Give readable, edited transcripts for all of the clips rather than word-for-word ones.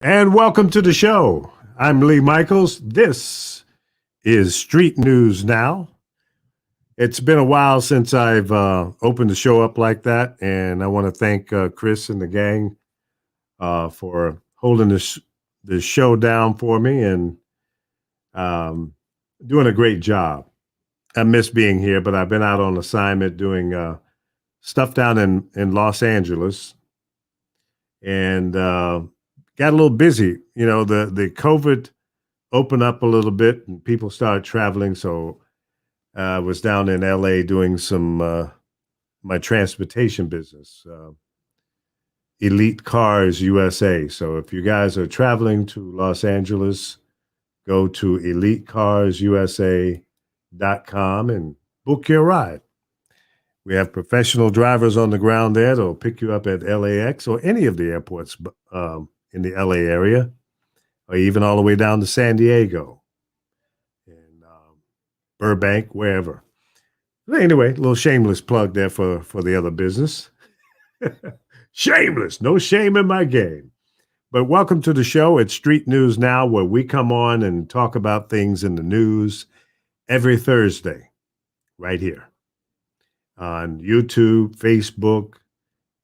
And welcome to the show. I'm Lee Michaels. This is Street News Now. It's been a while since I've opened the show up like that, and I want to thank Chris and the gang for holding this show down for me and um, doing a great job. I miss being here, but I've been out on assignment doing stuff down in Los Angeles, and got a little busy. The COVID opened up a little bit and people started traveling. So I was down in LA doing some my transportation business, Elite Cars USA. So if you guys are traveling to Los Angeles, go to elitecarsusa.com and book your ride. We have professional drivers on the ground there that'll pick you up at LAX or any of the airports in the LA area, or even all the way down to San Diego and Burbank, wherever. But anyway, a little shameless plug there for the other business. Shameless, no shame in my game. But welcome to the show. It's Street News Now, where we come on and talk about things in the news every Thursday, right here on YouTube, Facebook,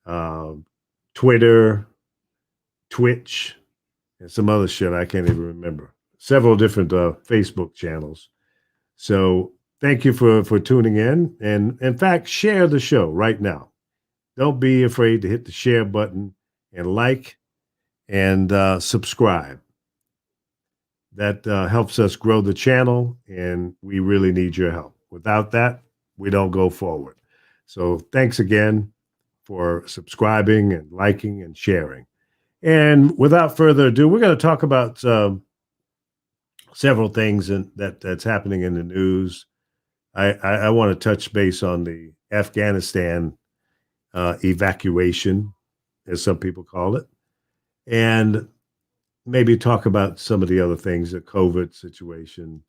uh, Twitter, Twitch, and some other shit I can't even remember. Several different Facebook channels. So thank you for tuning in. And in fact, share the show right now. Don't be afraid to hit the share button and like and subscribe. That helps us grow the channel, and we really need your help. Without that, we don't go forward. So thanks again for subscribing and liking and sharing. And without further ado, we're going to talk about several things that's happening in the news. I want to touch base on the Afghanistan evacuation, as some people call it, and maybe talk about some of the other things, the COVID situation.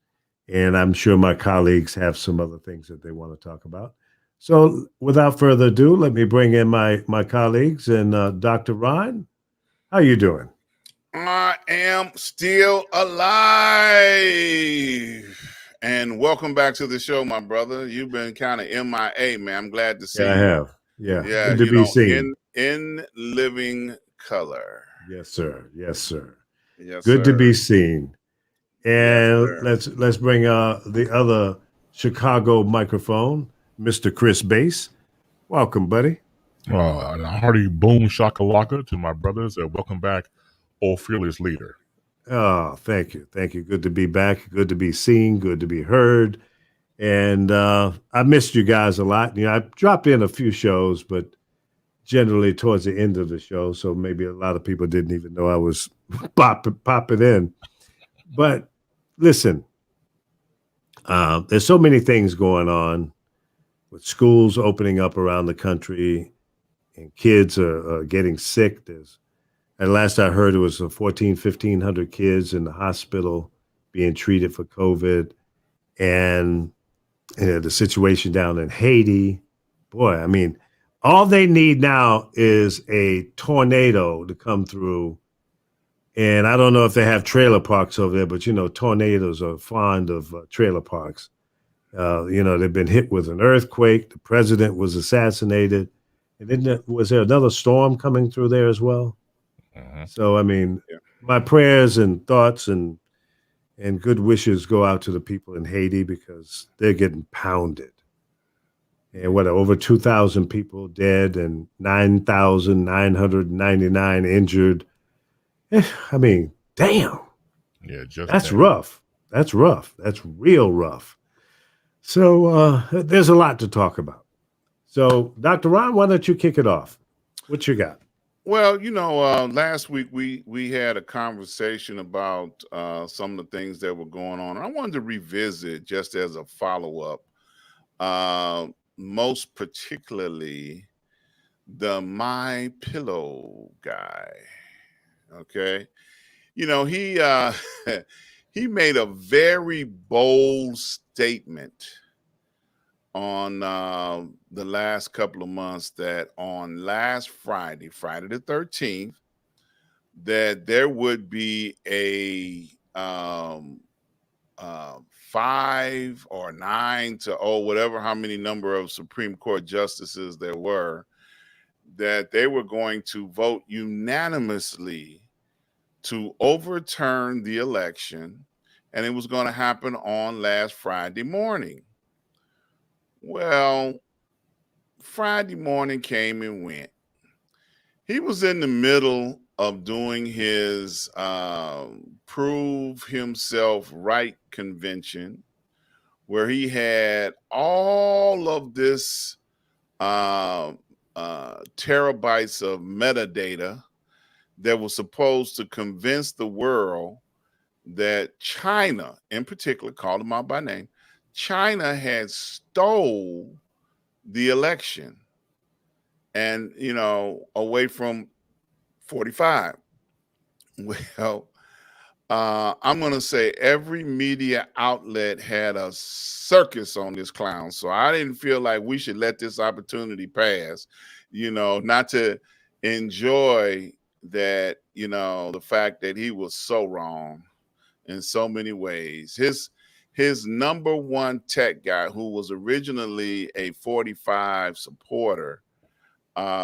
And I'm sure my colleagues have some other things that they want to talk about. So without further ado, let me bring in my colleagues. And Dr. Ron, how you doing? I am still alive. And welcome back to the show, my brother. You've been kind of MIA, man. I'm glad to see Yeah, I you. have. Yeah, Yeah, good to be seen. in living color. Yes, sir. Yes, sir. Yes, Good to sir. be seen. Yes, And sir. let's bring the other Chicago microphone, Mr. Chris Bass. Welcome, buddy. And a hearty boom shakalaka to my brothers. Welcome back, old fearless leader. Oh, thank you. Thank you. Good to be back. Good to be seen. Good to be heard. And I missed you guys a lot. I dropped in a few shows, but generally towards the end of the show. So maybe a lot of people didn't even know I was popping in. But listen, there's so many things going on with schools opening up around the country, and kids are getting sick. At last I heard, it was 1,500 kids in the hospital being treated for COVID. And the situation down in Haiti, boy, I mean, all they need now is a tornado to come through. And I don't know if they have trailer parks over there, but tornadoes are fond of trailer parks. They've been hit with an earthquake. The president was assassinated. And then was there another storm coming through there as well? Mm-hmm. So, I mean, Yeah. my prayers and thoughts and good wishes go out to the people in Haiti, because they're getting pounded. And what, over 2,000 people dead and 9,999 injured. I mean, damn. Yeah, just That's that. rough. That's rough. That's real rough. So there's a lot to talk about. So, Dr. Ron, why don't you kick it off? What you got? Well, last week we had a conversation about some of the things that were going on. I wanted to revisit, just as a follow-up, most particularly the My Pillow guy. Okay. He he made a very bold statement on the last couple of months, that on last Friday, Friday the 13th, that there would be a 5 or 9 to whatever how many number of Supreme Court justices there were, that they were going to vote unanimously to overturn the election, and it was going to happen on last Friday morning. Well, Friday morning came and went. He was in the middle of doing his prove himself right convention, where he had all of this terabytes of metadata that was supposed to convince the world that China, in particular, called them out by name, China had stole the election and, away from 45. Well, I'm going to say every media outlet had a circus on this clown. So I didn't feel like we should let this opportunity pass, not to enjoy that, the fact that he was so wrong in so many ways. His number one tech guy, who was originally a 45 supporter,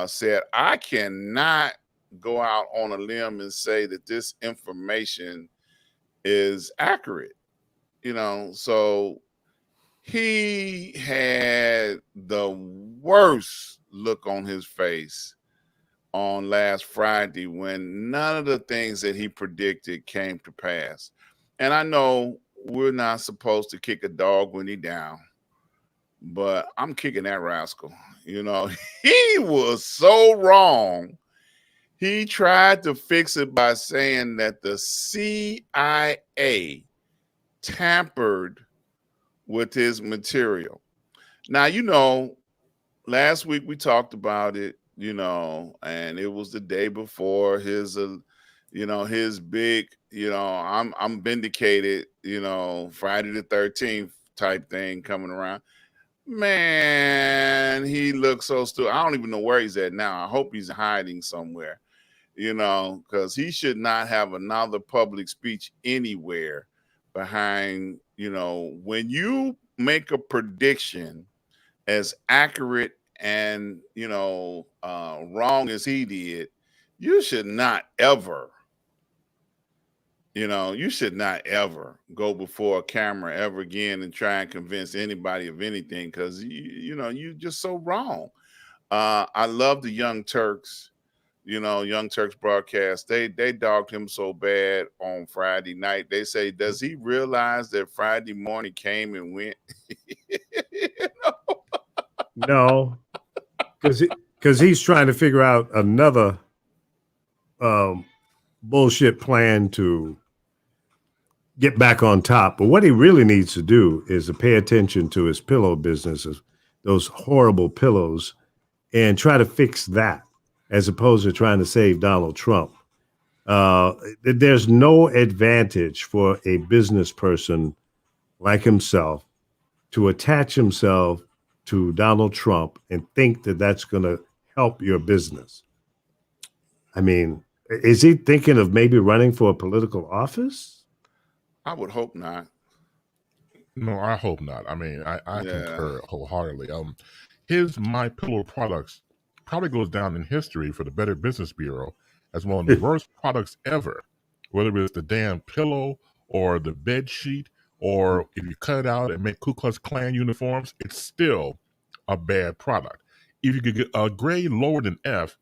said, I cannot go out on a limb and say that this information is accurate, so he had the worst look on his face on last Friday when none of the things that he predicted came to pass. And I know we're not supposed to kick a dog when he's down, but I'm kicking that rascal. He was so wrong. He tried to fix it by saying that the CIA tampered with his material. Now, last week we talked about it, and it was the day before his his big, I'm vindicated, Friday the 13th type thing coming around. Man, he looks so stupid. I don't even know where he's at now. I hope he's hiding somewhere, because he should not have another public speech anywhere behind, when you make a prediction as accurate and, wrong as he did, you should not ever, go before a camera ever again and try and convince anybody of anything, because you're just so wrong. I love the Young Turks, Young Turks broadcast. They dogged him so bad on Friday night. They say, does he realize that Friday morning came and went? No, because he's trying to figure out another bullshit plan to get back on top. But what he really needs to do is to pay attention to his pillow businesses, those horrible pillows, and try to fix that as opposed to trying to save Donald Trump. There's no advantage for a business person like himself to attach himself to Donald Trump and think that that's going to help your business. I mean, is he thinking of maybe running for a political office? I would hope not. No, I hope not. I mean, I Yeah. concur wholeheartedly. His My Pillow products probably goes down in history for the Better Business Bureau as one of the worst products ever. Whether it's the damn pillow or the bed sheet, or if you cut it out and make Ku Klux Klan uniforms, it's still a bad product. If you could get a grade lower than F,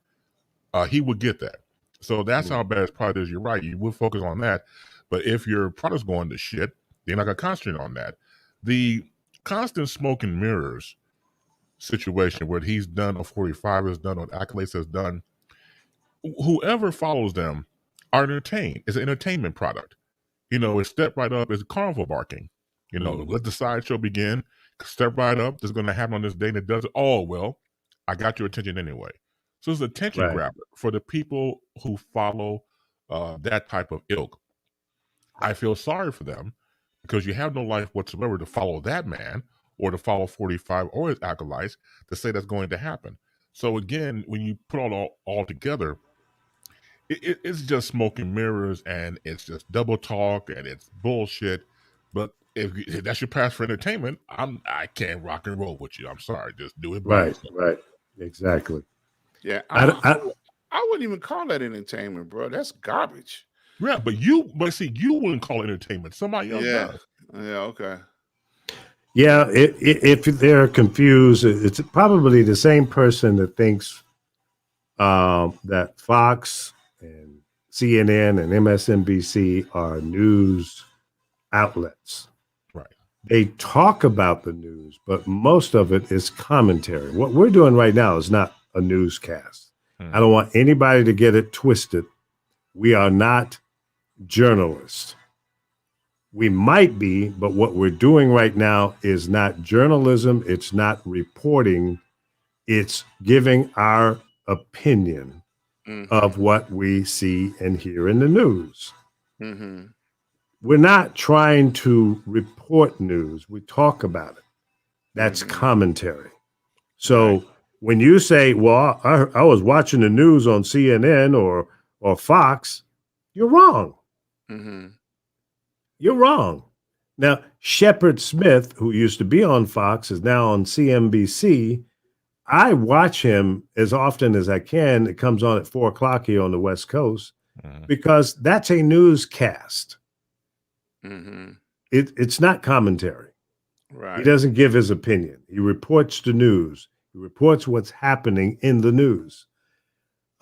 he would get that. So that's how bad his product is. You're right. You would focus on that. But if your product's going to shit, they're not going to concentrate on that. The constant smoke and mirrors situation, what he's done, or 45 has done, or Accolades has done, whoever follows them are entertained. It's an entertainment product. It's step right up. It's carnival barking. Let the sideshow begin. Step right up. This is going to happen on this day, and it does it. Oh, well, I got your attention anyway. So it's an attention grabber for the people who follow that type of ilk. I feel sorry for them because you have no life whatsoever to follow that man or to follow 45 or his acolytes to say that's going to happen. So again, when you put all together, it's just smoke and mirrors, and it's just double talk, and it's bullshit. But if that's your path for entertainment, I can't rock and roll with you. I'm sorry, just do it by Right, yourself. right, exactly. Yeah, I, I, I wouldn't even call that entertainment, bro. That's garbage. Yeah, but see, you wouldn't call it entertainment. Somebody else Yeah, does. yeah, okay. yeah, if they're confused, it's probably the same person that thinks that Fox and CNN and MSNBC are news outlets. Right. They talk about the news, but most of it is commentary. What we're doing right now is not a newscast. I don't Mhm. want anybody to get it twisted. We are not journalists. We might be, but what we're doing right now is not journalism. It's not reporting. It's giving our opinion Mm-hmm. of what we see and hear in the news. Mm-hmm. We're not trying to report news. We talk about it. That's Mm-hmm. commentary. Right. So when you say, "Well, I was watching the news on CNN or Fox," you're wrong. Mm-hmm. You're wrong. Now, Shepard Smith, who used to be on Fox, is now on CNBC. I watch him as often as I can. It comes on at 4 o'clock here on the West Coast Mhm. because that's a newscast. Mm-hmm. It's not commentary. He Right. doesn't give his opinion. He reports the news. He reports what's happening in the news.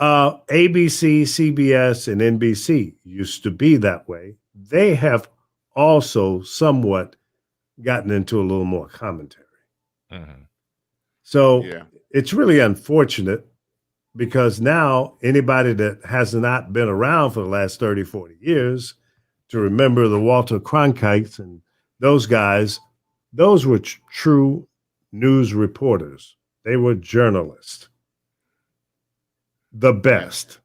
ABC, CBS, and NBC used to be that way. They have also somewhat gotten into a little more commentary. Mhm. So Yeah. it's really unfortunate because now anybody that has not been around for the last 30, 40 years to remember the Walter Cronkites and those guys, those were true news reporters. They were journalists, the Yeah. best.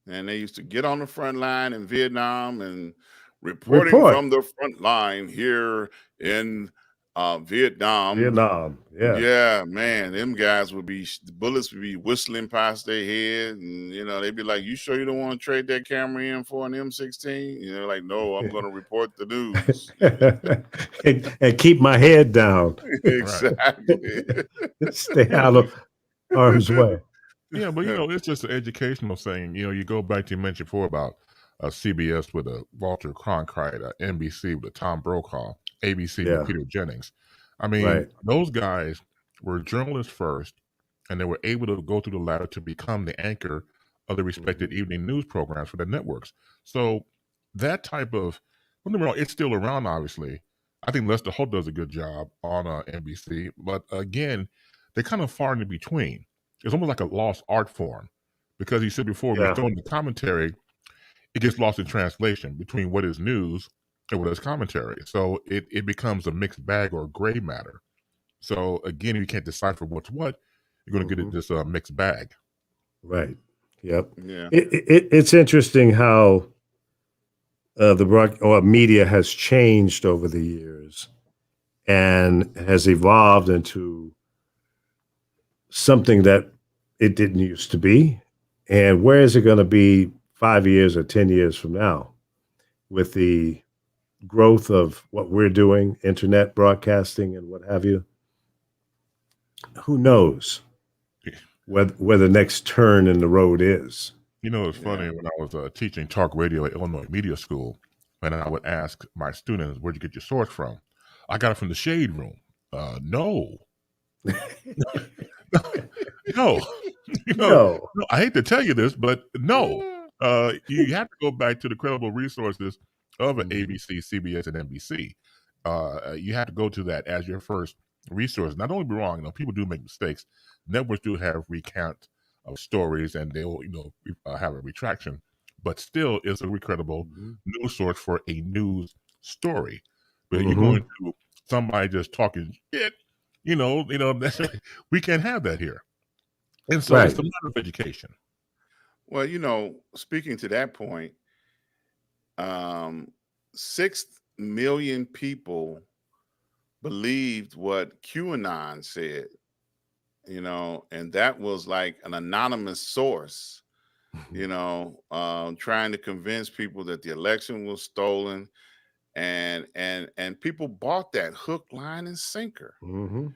And they used to get on the front line in Vietnam and reporting Report from the front line here in Vietnam. Vietnam. Yeah. Yeah, man, them guys would be the bullets would be whistling past their head, and they'd be like, "You sure you don't want to trade that camera in for an M16?" Like, "No, I'm going to report the news." and keep my head down. Right. Exactly. Stay Yeah, out but of harm's way. yeah, but it's just an educational thing. You go back to you mentioned before about CBS with a Walter Cronkite, NBC with a Tom Brokaw, ABC with Yeah. Peter Jennings. I mean, Right. those guys were journalists first, and they were able to go through the ladder to become the anchor of the respected Mhm. evening news programs for the networks. So that type of, don't get me wrong, it's still around, obviously. I think Lester Holt does a good job on NBC, but again, they're kind of far in between. It's almost like a lost art form because you said before when you Yeah. throw in the commentary, it gets lost in translation between what is news and what is commentary. So it becomes a mixed bag or gray matter. So again, if you can't decipher what's what, you're going to get Mhm. this mixed bag. Right. Yep. Yeah. It's interesting how the or media has changed over the years and has evolved into something that it didn't used to be. And where is it going to be 5 years or 10 years from now with the growth of what we're doing, internet broadcasting and what have you? Who knows where the next turn in the road is? It's Yeah. funny when I was teaching talk radio at Illinois Media School, and I would ask my students, "Where'd you get your source from?" I got it from the shade room. No, no, you know, No. no, I hate to tell you this, but no. You have to go back to the credible resources of an Mhm. ABC, CBS, and NBC. You have to go to that as your first resource. Not only be wrong, people do make mistakes. Networks do have recount of stories, and they'll, have a retraction, but still, it's a credible Mhm. news source for a news story. But you're going Mhm. to somebody just talking shit, that's, we can't have that here. And so it's Right. a matter of education. Well, speaking to that point, um, 6 million people believed what QAnon said, and that was like an anonymous source. trying to convince people that the election was stolen, and people bought that hook, line, and sinker. Mm-hmm.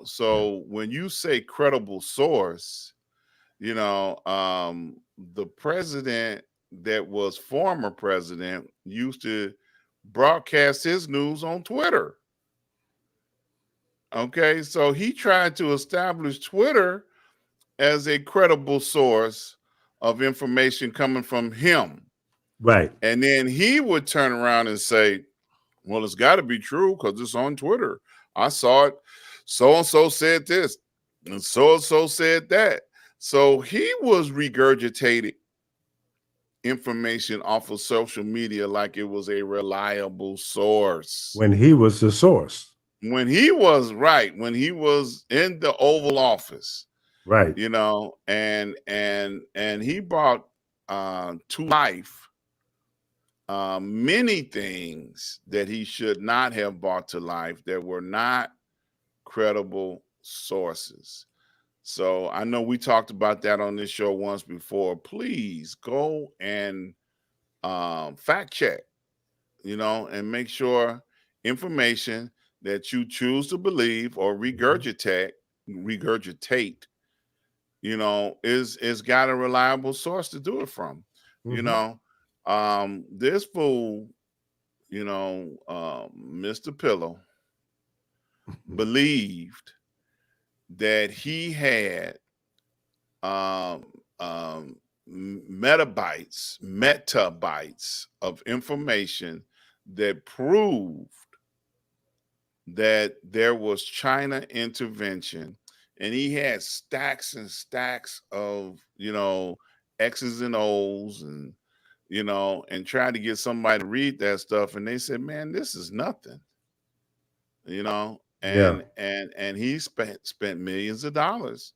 So when you say credible source, the president that was former president used to broadcast his news on Twitter. Okay, so he tried to establish Twitter as a credible source of information coming from him. Right. And then he would turn around and say, well, it's got to be true because it's on Twitter. I saw it. So and so said this, and so said that. So he was regurgitating information off of social media like it was a reliable source. When he was the source. When he was in the Oval Office. Right. And he brought to life many things that he should not have brought to life that were not credible sources. So I know we talked about that on this show once before. Please go and fact check, and make sure information that you choose to believe or regurgitate, is got a reliable source to do it from. This fool, Mr. Pillow, believed that he had metabytes of information that proved that there was China intervention, and he had stacks and stacks of X's and O's, and and tried to get somebody to read that stuff, and they said, man, this is nothing, and he spent millions of dollars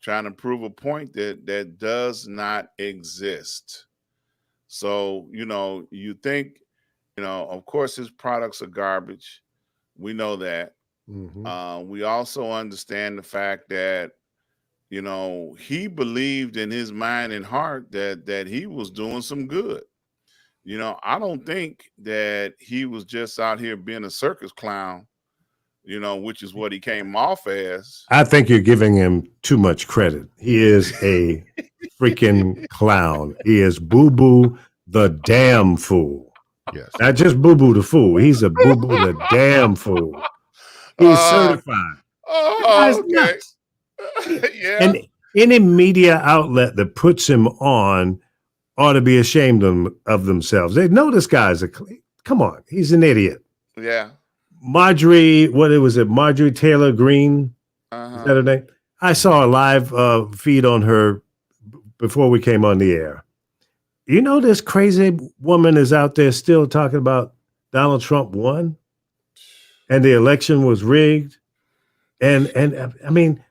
trying to prove a point that does not exist. So you think, of course his products are garbage. We know that. We also understand the fact that he believed in his mind and heart that he was doing some good. I don't think that he was just out here being a circus clown, which is what he came off as. I think you're giving him too much credit. He is a freaking clown. He is Boo Boo the damn fool. Yes. Not just Boo Boo the fool. He's a Boo Boo the damn fool. He's certified. Oh, okay. Yeah. And any media outlet that puts him on ought to be ashamed of themselves. They know this guy's come on, he's an idiot. Yeah. Marjorie Taylor Greene? Is that her name? I saw a live feed on her before we came on the air. This crazy woman is out there still talking about Donald Trump won and the election was rigged. And I mean,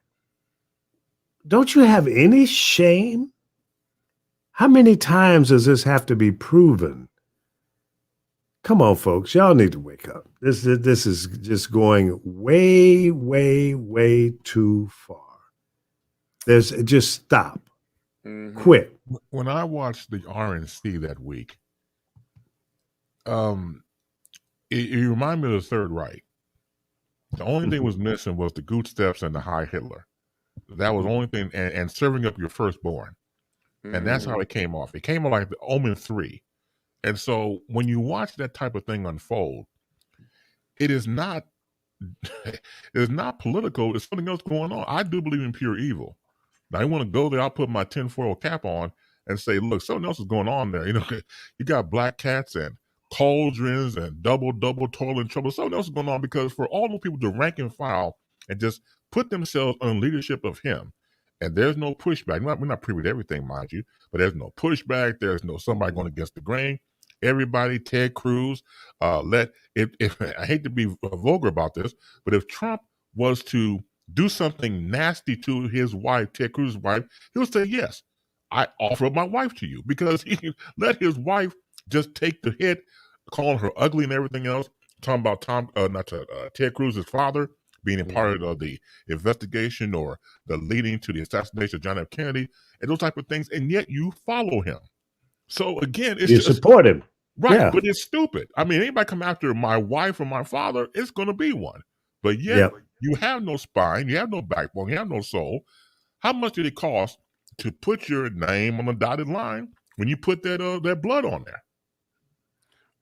don't you have any shame? How many times does this have to be proven? Come on, folks. Y'all need to wake up. This is just going way, way, way too far. Just stop. Quit. When I watched the RNC that week, it reminded me of the Third Reich. The only thing was missing was the Goot Steps and the High Hitler. That was the only thing, and serving up your firstborn. And that's how it came off. It came off like the Omen 3. And so when you watch that type of thing unfold, it is not political. It's something else going on. I do believe in pure evil. Now, I want to go there. I'll put my tinfoil cap on and say, look, something else is going on there. You got black cats and cauldrons and double toil and trouble. Something else is going on, because for all those people to rank and file and just put themselves on leadership of him, and there's no pushback. We're not privy to everything, mind you, but there's no pushback. There's no somebody going against the grain. Everybody, Ted Cruz, if I hate to be vulgar about this, but if Trump was to do something nasty to his wife, Ted Cruz's wife, he'll say, yes, I offer up my wife to you, because he let his wife just take the hit, calling her ugly and everything else, talking about Ted Cruz's father, being a part of the investigation or the leading to the assassination of John F. Kennedy and those type of things, and yet you follow him. So again, it's You just support him. right, Yeah. but it's stupid. I mean, anybody come after my wife or my father, it's going to be one. But yet Yep. you have no spine, you have no backbone, you have no soul. How much did it cost to put your name on the dotted line when you put that blood on there?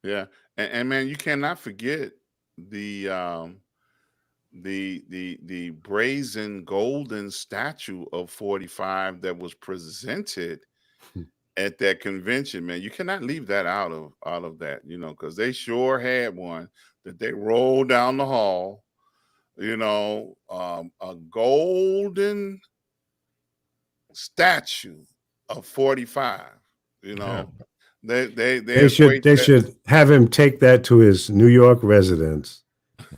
Yeah, and man, you cannot forget the the brazen golden statue of 45 that was presented at that convention. Man, you cannot leave that out of that, you know, because they sure had one that they rolled down the hall. You know, a golden statue of 45. You Yeah. know, they They equate should have him take that to his New York residence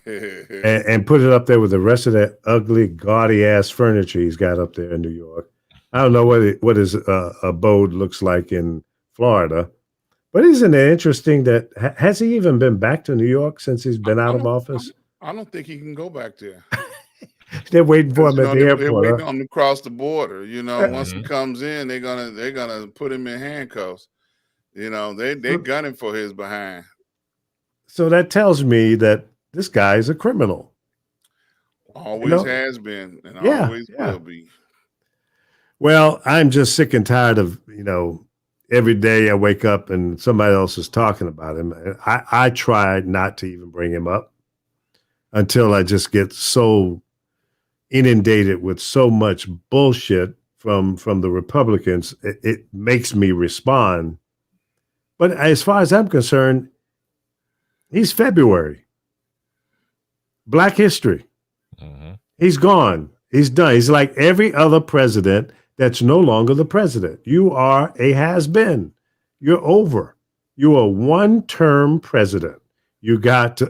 that. and put it up there with the rest of that ugly, gaudy ass furniture he's got up there in New York. I don't know what his abode looks like in Florida, but isn't it interesting that has he even been back to New York since he's been out of office? I don't think he can go back there. They're waiting for him You at know, the they're airport. waiting Huh? on him to cross the border. You know, once he Mhm. comes in, they're gonna put him in handcuffs. You know, they're gunning for his behind. So that tells me that this guy is a criminal. Always has been and Yeah, always yeah. will be. Well, I'm just sick and tired of, every day I wake up and somebody else is talking about him. I try not to even bring him up until I just get so inundated with so much bullshit from the Republicans. It makes me respond. But as far as I'm concerned, he's February. Black history. Mhm. He's gone. He's done. He's like every other president that's no longer the president. You are a has-been. You're over. You are one-term president. You got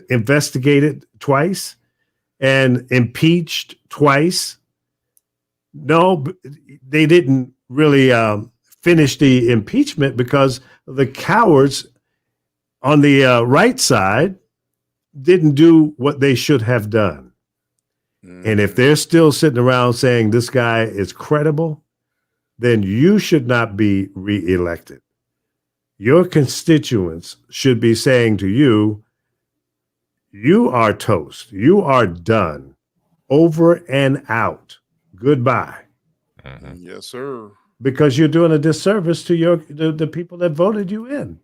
investigated twice and impeached twice. No, they didn't really finish the impeachment because the cowards on the right side didn't do what they should have done. And if they're still sitting around saying this guy is credible, then you should not be reelected. Your constituents should be saying to you, you are toast. You are done. Over and out. Goodbye. Mhm. Yes, sir. Because you're doing a disservice to the people that voted you in.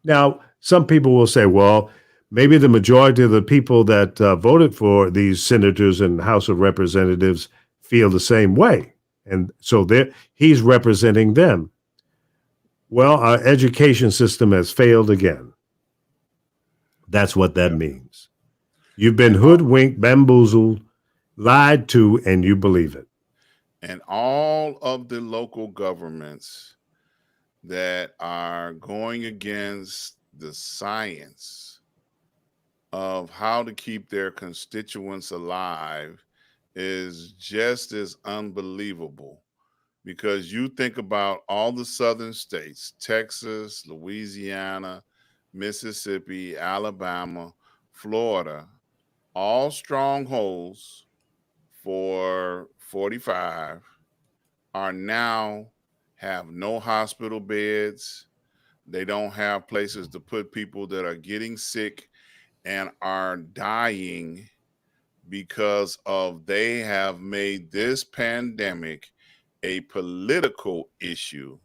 Now, some people will say, well, maybe the majority of the people that voted for these senators and House of Representatives feel the same way. And so he's representing them. Well, our education system has failed again. That's what that means. You've been hoodwinked, bamboozled, lied to, and you believe it. And all of the local governments that are going against the science of how to keep their constituents alive is just as unbelievable, because you think about all the southern states, Texas, Louisiana, Mississippi, Alabama, Florida, all strongholds for 45 are now have no hospital beds. They don't have places to put people that are getting sick and are dying because of they have made this pandemic a political issue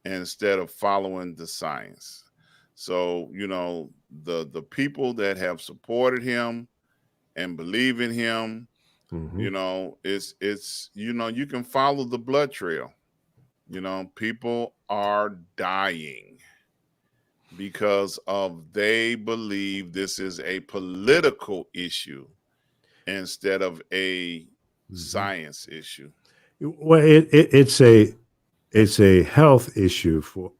instead of following the science. So, you know, the people that have supported him and believe in him, Mhm. you know, it's you know, you can follow the blood trail. You know, people are dying because of they believe this is a political issue instead of a science issue. Well, it's a health issue for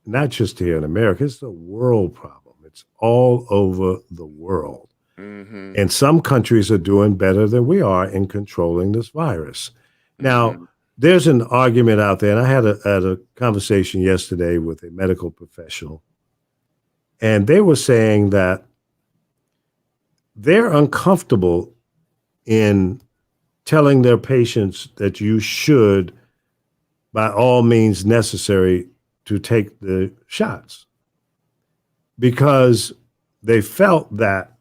not just here in America. It's a world problem. It's all over the world. Mm-hmm. And some countries are doing better than we are in controlling this virus. Now, Mm-hmm. there's an argument out there, and I had a conversation yesterday with a medical professional, and they were saying that they're uncomfortable in telling their patients that you should, by all means necessary, to take the shots because they felt that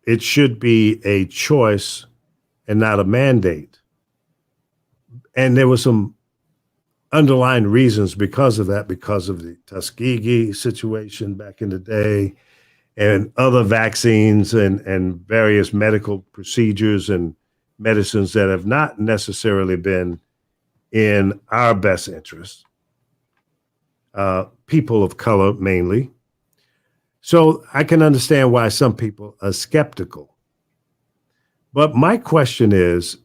it should be a choice and not a mandate. And there were some underlying reasons because of that, because of the Tuskegee situation back in the day and other vaccines and various medical procedures and medicines that have not necessarily been in our best interest, people of color mainly. So I can understand why some people are skeptical. But my question is,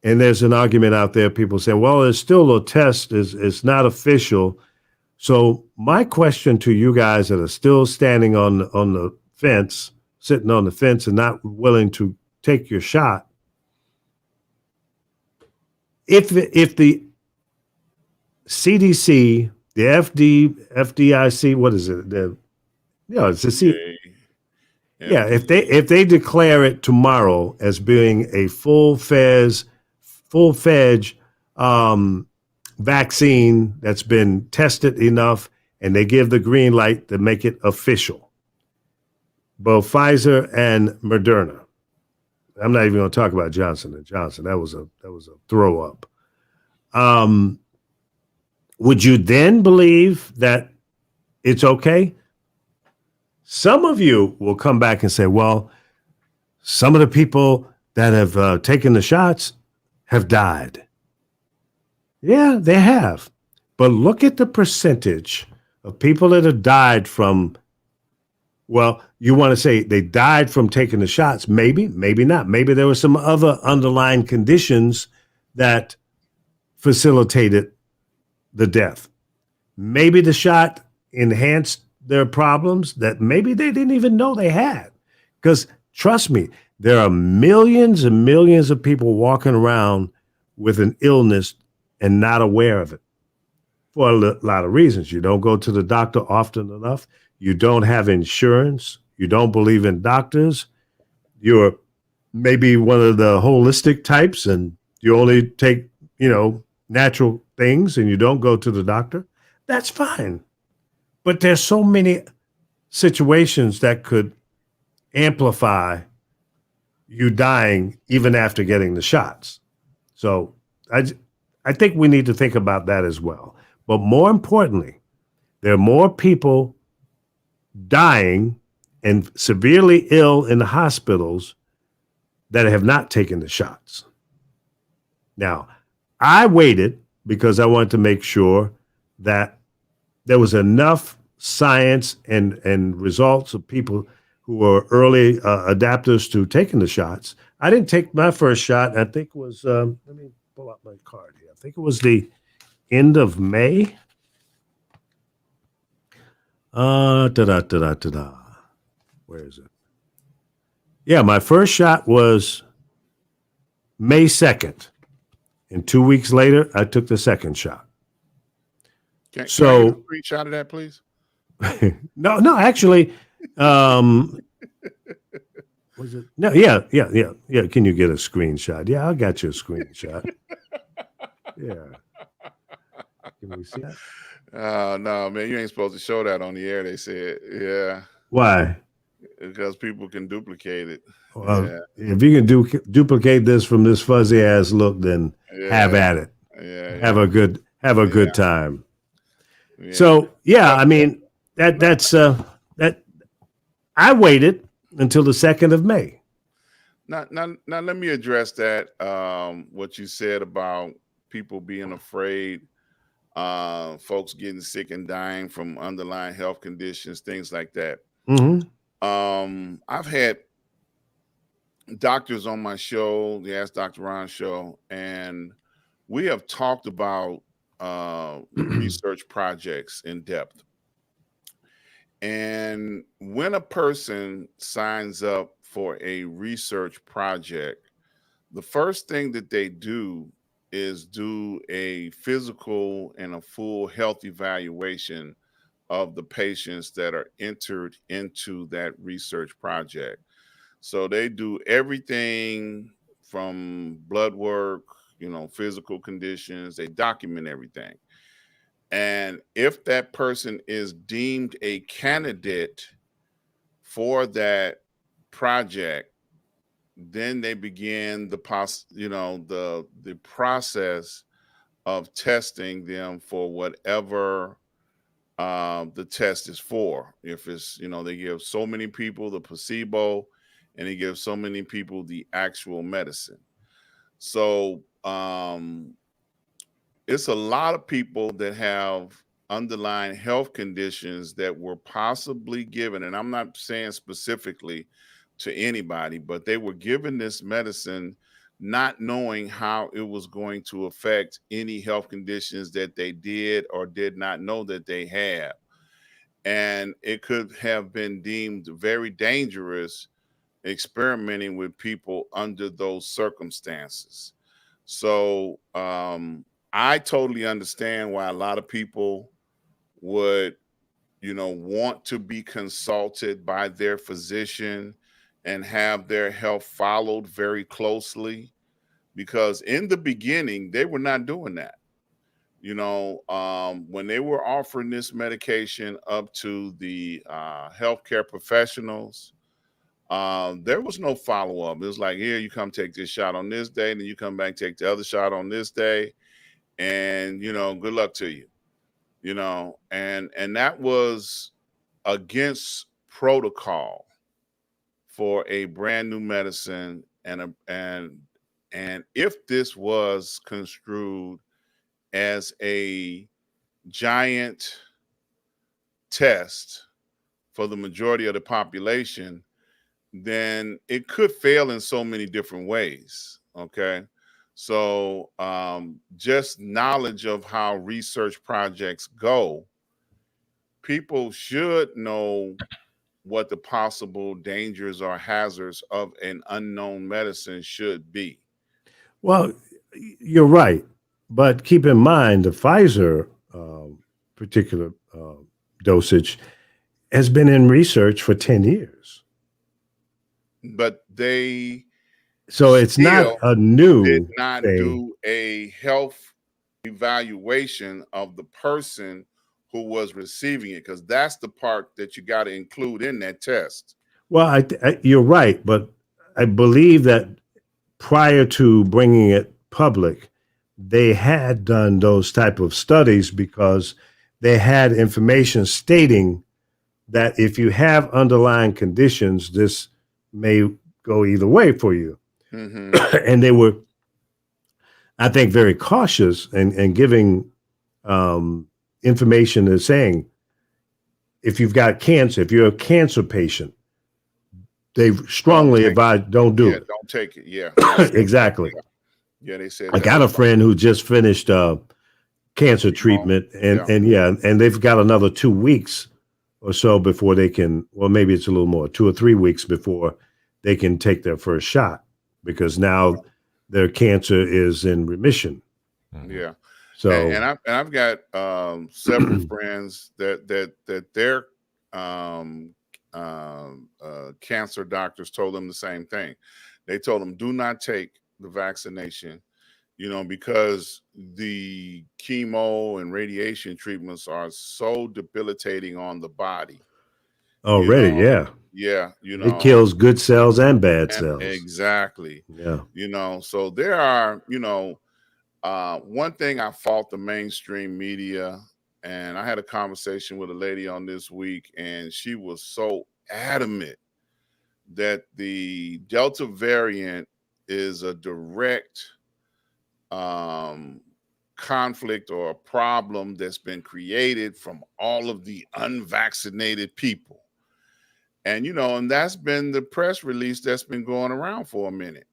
and there's an argument out there, people say, well, it's still a test, it's not official. So my question to you guys that are still standing on the fence, sitting on the fence and not willing to take your shot, if the CDC, the FDIC, what is it? It's the Yeah. if they declare it tomorrow as being a full-fledged vaccine that's been tested enough, and they give the green light to make it official, both Pfizer and Moderna. I'm not even going to talk about Johnson and Johnson. That was a throw up. Would you then believe that it's okay? Some of you will come back and say, well, some of the people that have taken the shots have died. Yeah, they have. But look at the percentage of people that have died from, well, you want to say they died from taking the shots. Maybe, maybe not. Maybe there were some other underlying conditions that facilitated the death. Maybe the shot enhanced their problems that maybe they didn't even know they had. Because trust me, there are millions and millions of people walking around with an illness and not aware of it for a lot of reasons. You don't go to the doctor often enough. You don't have insurance. You don't believe in doctors. You're maybe one of the holistic types and you only take, natural things and you don't go to the doctor. That's fine. But there's so many situations that could amplify you dying even after getting the shots. So I think we need to think about that as well. But more importantly, there are more people dying and severely ill in the hospitals that have not taken the shots. Now, I waited because I wanted to make sure that there was enough science and results of people who were early adapters to taking the shots. I didn't take my first shot. I think it was, let me pull out my card here. I think it was the end of May. Where is it? Yeah, my first shot was May 2nd. And 2 weeks later, I took the second shot. Can I get a screenshot of that, please? No, actually, was it? No, yeah. Can you get a screenshot? Yeah, I got you a screenshot. Yeah. Can we see that? No, man, you ain't supposed to show that on the air. They said, yeah. Why? Because people can duplicate it. Well, if you can duplicate this from this fuzzy ass look, then have at it. Have a good time. Yeah. So I mean that's that. I waited until the 2nd of May. Now, let me address that. What you said about people being afraid, folks getting sick and dying from underlying health conditions, things like that. Mm-hmm. I've had doctors on my show, the Ask Dr. Ron show, and we have talked about research projects in depth. And when a person signs up for a research project, the first thing that they do is do a physical and a full health evaluation of the patients that are entered into that research project. So they do everything from blood work, physical conditions. They document everything. And if that person is deemed a candidate for that project, then they begin the process of testing them for whatever the test is for. If it's, they give so many people the placebo, and they give so many people the actual medicine. So it's a lot of people that have underlying health conditions that were possibly given, and I'm not saying specifically to anybody, but they were given this medicine not knowing how it was going to affect any health conditions that they did or did not know that they have. And it could have been deemed very dangerous experimenting with people under those circumstances. So I totally understand why a lot of people would, want to be consulted by their physician and have their health followed very closely, because in the beginning, they were not doing that. When they were offering this medication up to the healthcare professionals, there was no follow up. It was like, here, you come take this shot on this day, and then you come back, take the other shot on this day, and good luck to you. And that was against protocol for a brand new medicine, and if this was construed as a giant test for the majority of the population, then it could fail in so many different ways. Okay. So just knowledge of how research projects go, people should know what the possible dangers or hazards of an unknown medicine should be. Well, you're right, but keep in mind the Pfizer particular dosage has been in research for 10 years. But they So it's not still a did new not thing. do a health evaluation of the person who was receiving it, because that's the part that you got to include in that test. Well, you're right, but I believe that prior to bringing it public, they had done those type of studies because they had information stating that if you have underlying conditions, this may go either way for you. Hmm. And they were, I think, very cautious and giving information and saying, if you've got cancer, if you're a cancer patient, they strongly advise don't do it. Don't take it. Yeah, Exactly. yeah, they said I that. got a friend who just finished cancer treatment, and they've got another 2 weeks or so before they can, well, maybe it's a little more, 2 or 3 weeks before they can take their first shot, because now their cancer is in remission. Yeah. So I've got several friends that their cancer doctors told them the same thing. They told them, do not take the vaccination, because the chemo and radiation treatments are so debilitating on the body. already, yeah, Yeah, it kills good cells and bad cells. exactly. Yeah. So there are, one thing I fault the mainstream media, and I had a conversation with a lady on this week, and she was so adamant that the Delta variant is a direct conflict or a problem that's been created from all of the unvaccinated people. And that's been the press release that's been going around for a minute,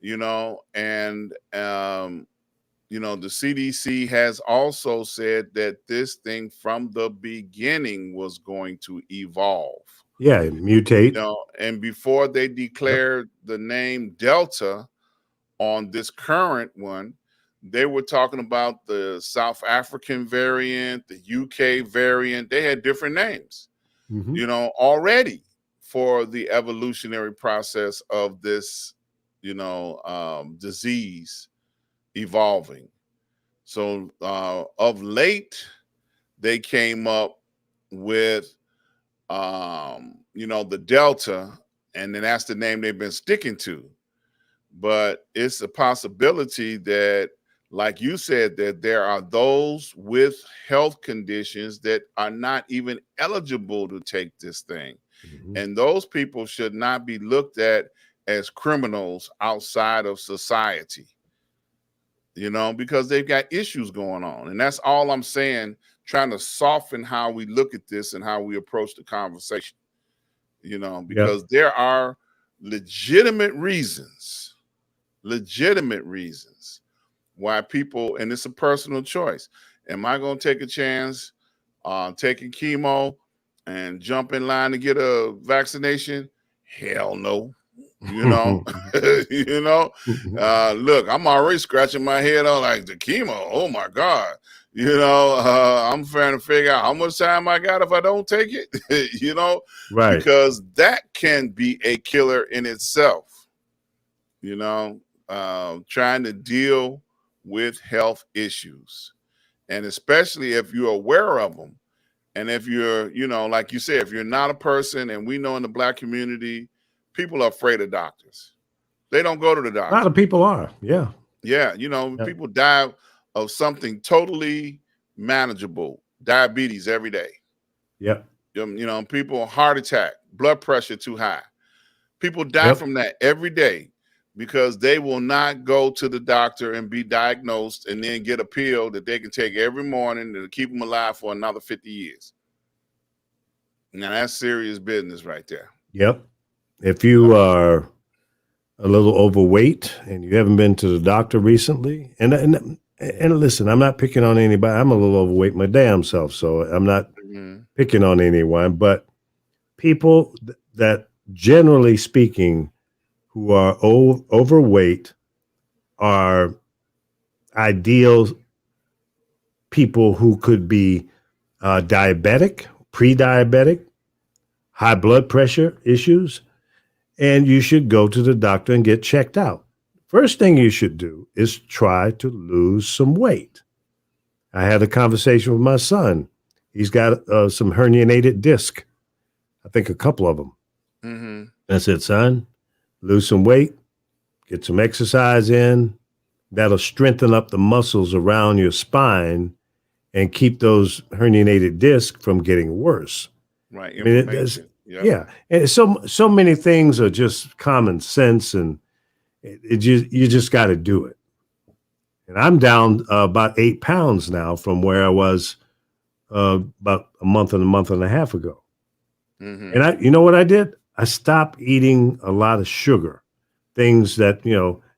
and the CDC has also said that this thing from the beginning was going to evolve. Yeah, mutate. And before they declared the name Delta on this current one, they were talking about the South African variant, the UK variant. They had different names, Mhm. already for the evolutionary process of this, disease evolving. So of late, they came up with, the Delta, and then that's the name they've been sticking to. But it's a possibility that, like you said, that there are those with health conditions that are not even eligible to take this thing. And those people should not be looked at as criminals outside of society, because they've got issues going on. And that's all I'm saying, trying to soften how we look at this and how we approach the conversation, because there are legitimate reasons why people, and it's a personal choice. Am I going to take a chance on taking chemo and jump in line to get a vaccination? Hell no. Look, I'm already scratching my head on like the chemo. Oh my God. I'm trying to figure out how much time I got if I don't take it, Right. Because that can be a killer in itself, trying to deal with health issues. And especially if you're aware of them. And if you're, like you said, if you're not a person, and we know in the Black community, people are afraid of doctors. They don't go to the doctor. A lot of people are. Yeah. Yeah. People die of something totally manageable, diabetes every day. Yep. People, heart attack, blood pressure too high. People die from that every day because they will not go to the doctor and be diagnosed and then get a pill that they can take every morning to keep them alive for another 50 years. Now that's serious business right there. Yep. If you are a little overweight and you haven't been to the doctor recently, and listen, I'm not picking on anybody. I'm a little overweight my damn self, so I'm not picking on anyone. But people that, generally speaking, who are overweight are ideal people who could be diabetic, pre-diabetic, high blood pressure issues, and you should go to the doctor and get checked out. First thing you should do is try to lose some weight. I had a conversation with my son. He's got some herniated disc, I think a couple of them. I said, son, lose some weight, get some exercise in. That'll strengthen up the muscles around your spine and keep those herniated discs from getting worse. Right. I mean, yeah. And so many things are just common sense, and you just got to do it. And I'm down about 8 pounds now from where I was about a month and a half ago. And you know what I did? I stopped eating a lot of sugar, things that,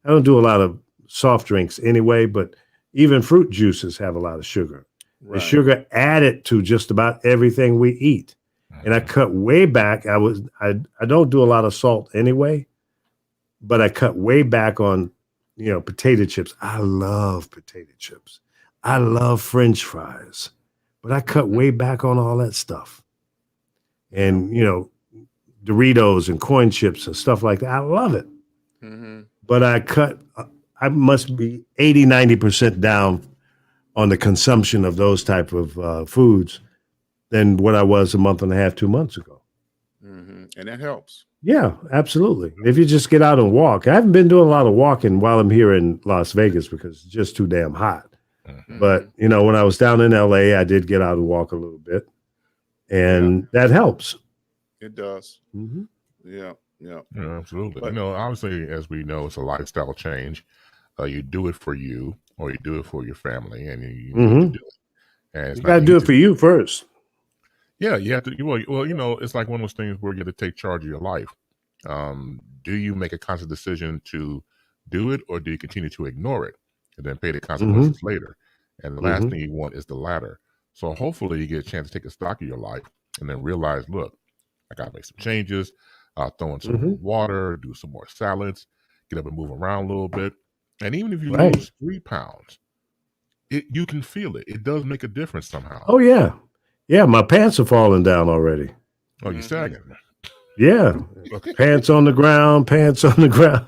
I don't do a lot of soft drinks anyway, but even fruit juices have a lot of sugar. Right. The sugar added to just about everything we eat. And I cut way back. I don't do a lot of salt anyway, but I cut way back on, potato chips. I love potato chips. I love French fries, but I cut way back on all that stuff. And, Doritos and corn chips and stuff like that. I love it. But I must be 80, 90% down on the consumption of those type of foods than what I was a month and a half, 2 months ago. And that helps. Yeah, absolutely. If you just get out and walk. I haven't been doing a lot of walking while I'm here in Las Vegas because it's just too damn hot. But, when I was down in LA, I did get out and walk a little bit. And that helps. It does. Yeah, absolutely. But, obviously, as we know, it's a lifestyle change. You do it for you, or you do it for your family, and you need to do it. And you got to do it for you first. Yeah, you have to. Well, it's like one of those things where you have to take charge of your life. Do you make a conscious decision to do it, or do you continue to ignore it and then pay the consequences later? And the last thing you want is the latter. So hopefully you get a chance to take a stock of your life and then realize, look, I got to make some changes. Throw in some more water, do some more salads, get up and move around a little bit. And even if you lose 3 pounds, you can feel it. It does make a difference somehow. Oh, yeah. Yeah, my pants are falling down already. Oh, you're sagging. Yeah. Pants on the ground, pants on the ground.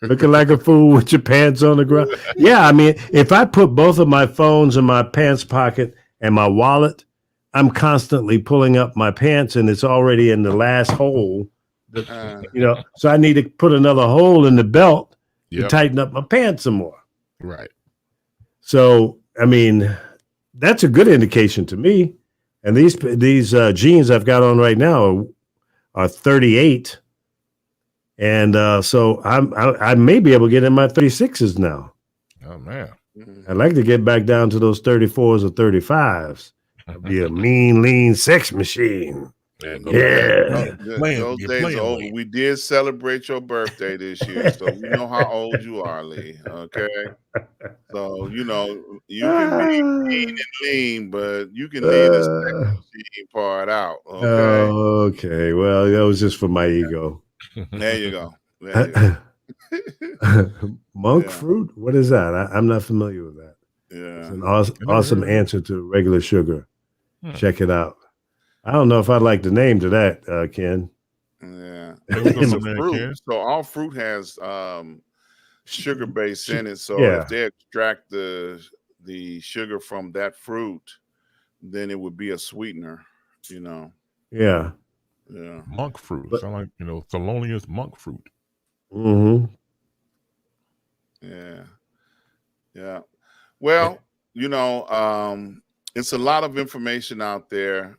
Looking like a fool with your pants on the ground. Yeah, I mean, if I put both of my phones in my pants pocket and my wallet, I'm constantly pulling up my pants and it's already in the last hole. Uh, So I need to put another hole in the belt to Yep. tighten up my pants some more. Right. So, I mean, that's a good indication to me. And these jeans I've got on right now are 38. And so I may be able to get in my 36s now. Oh man. I'd like to get back down to those 34s or 35s. I'd be a mean, lean sex machine. Yeah. those days are over. We did celebrate your birthday this year, so we know how old you are, Lee. Okay, so you can be mean and lean, but you can leave the sex machine part out. Okay. Okay. Well, that was just for my ego. There you go. There you go. Monk fruit? What is that? I'm not familiar with that. Yeah. It's an awesome answer to regular sugar. Check it out. I don't know if I'd like the name to that, Ken. Yeah. It's a fruit. So all fruit has sugar base in it. So Yeah. if they extract the sugar from that fruit, then it would be a sweetener, Yeah. Yeah. Monk fruit. Sound like, Thelonious monk fruit. Mm-hmm. Yeah. Yeah. Well, it's a lot of information out there.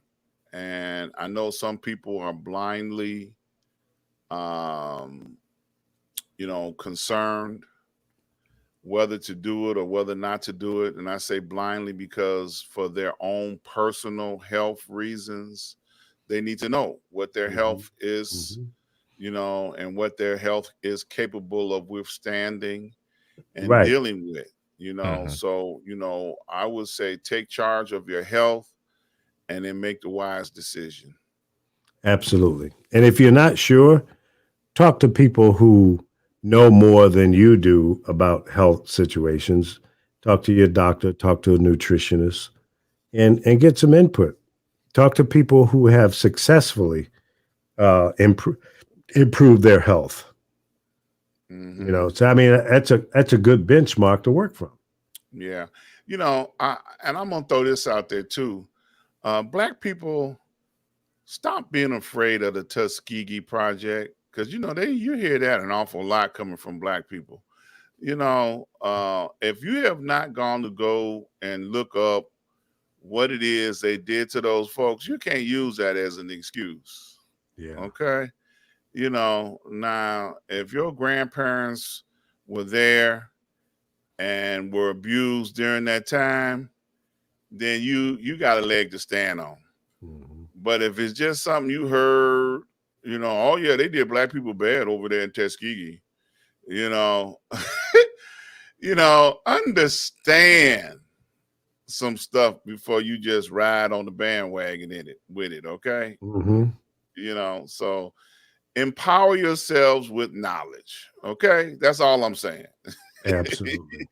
And I know some people are blindly, concerned whether to do it or whether not to do it. And I say blindly because for their own personal health reasons, they need to know what their health is, and what their health is capable of withstanding and dealing with, So, I would say take charge of your health and then make the wise decision. Absolutely. And if you're not sure, talk to people who know more than you do about health situations. Talk to your doctor, talk to a nutritionist, and get some input. Talk to people who have successfully improved their health. So I mean that's a good benchmark to work from. Yeah, and I'm gonna throw this out there too. Black people, stop being afraid of the Tuskegee Project, because you hear that an awful lot coming from Black people. If you have not gone to go and look up what it is they did to those folks, you can't use that as an excuse. Yeah. Okay. Now if your grandparents were there and were abused during that time, then you got a leg to stand on. But if it's just something you heard, oh yeah, they did Black people bad over there in Tuskegee, understand some stuff before you just ride on the bandwagon with it. Okay. So empower yourselves with knowledge. Okay. That's all I'm saying. Absolutely.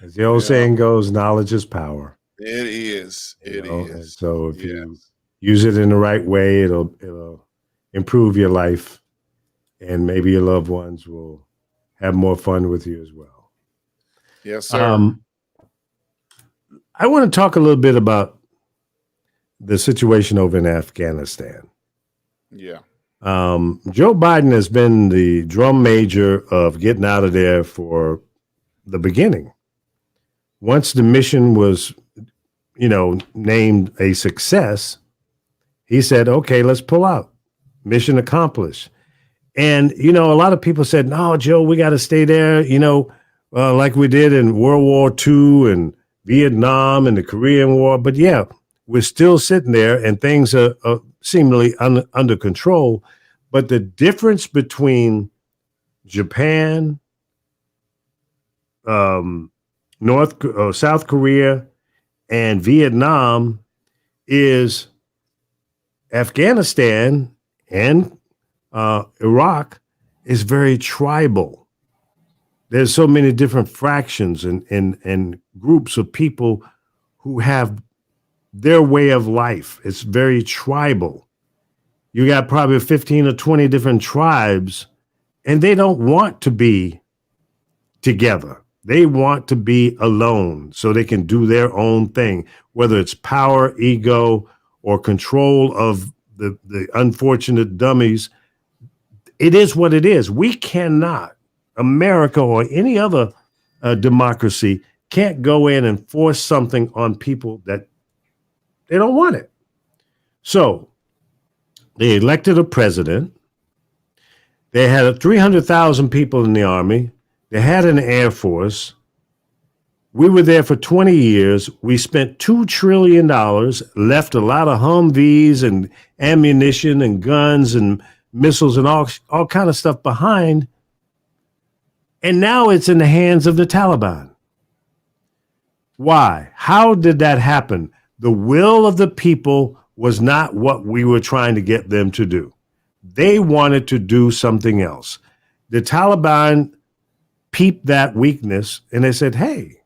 As the old saying goes, knowledge is power. It is. It is. And so if you use it in the right way, it'll improve your life, and maybe your loved ones will have more fun with you as well. Yes, sir. I want to talk a little bit about the situation over in Afghanistan. Yeah. Joe Biden has been the drum major of getting out of there for the beginning. Once the mission was, named a success, he said, okay, let's pull out. Mission accomplished. And, a lot of people said, no, Joe, we got to stay there, like we did in World War II and Vietnam and the Korean War. But yeah, we're still sitting there and things are seemingly under control. But the difference between Japan, South Korea, and Vietnam is Afghanistan and Iraq is very tribal. There's so many different fractions and groups of people who have their way of life. It's very tribal. You got probably 15 or 20 different tribes, and they don't want to be together. They want to be alone so they can do their own thing, whether it's power, ego, or control of the unfortunate dummies. It is what it is. We cannot, America or any other democracy, can't go in and force something on people that they don't want it. So they elected a president. They had 300,000 people in the army. They had an air force. We were there for 20 years. We spent $2 trillion, left a lot of Humvees and ammunition and guns and missiles and all kind of stuff behind. And now it's in the hands of the Taliban. Why? How did that happen? The will of the people was not what we were trying to get them to do. They wanted to do something else. The Taliban peeped that weakness and they said, hey,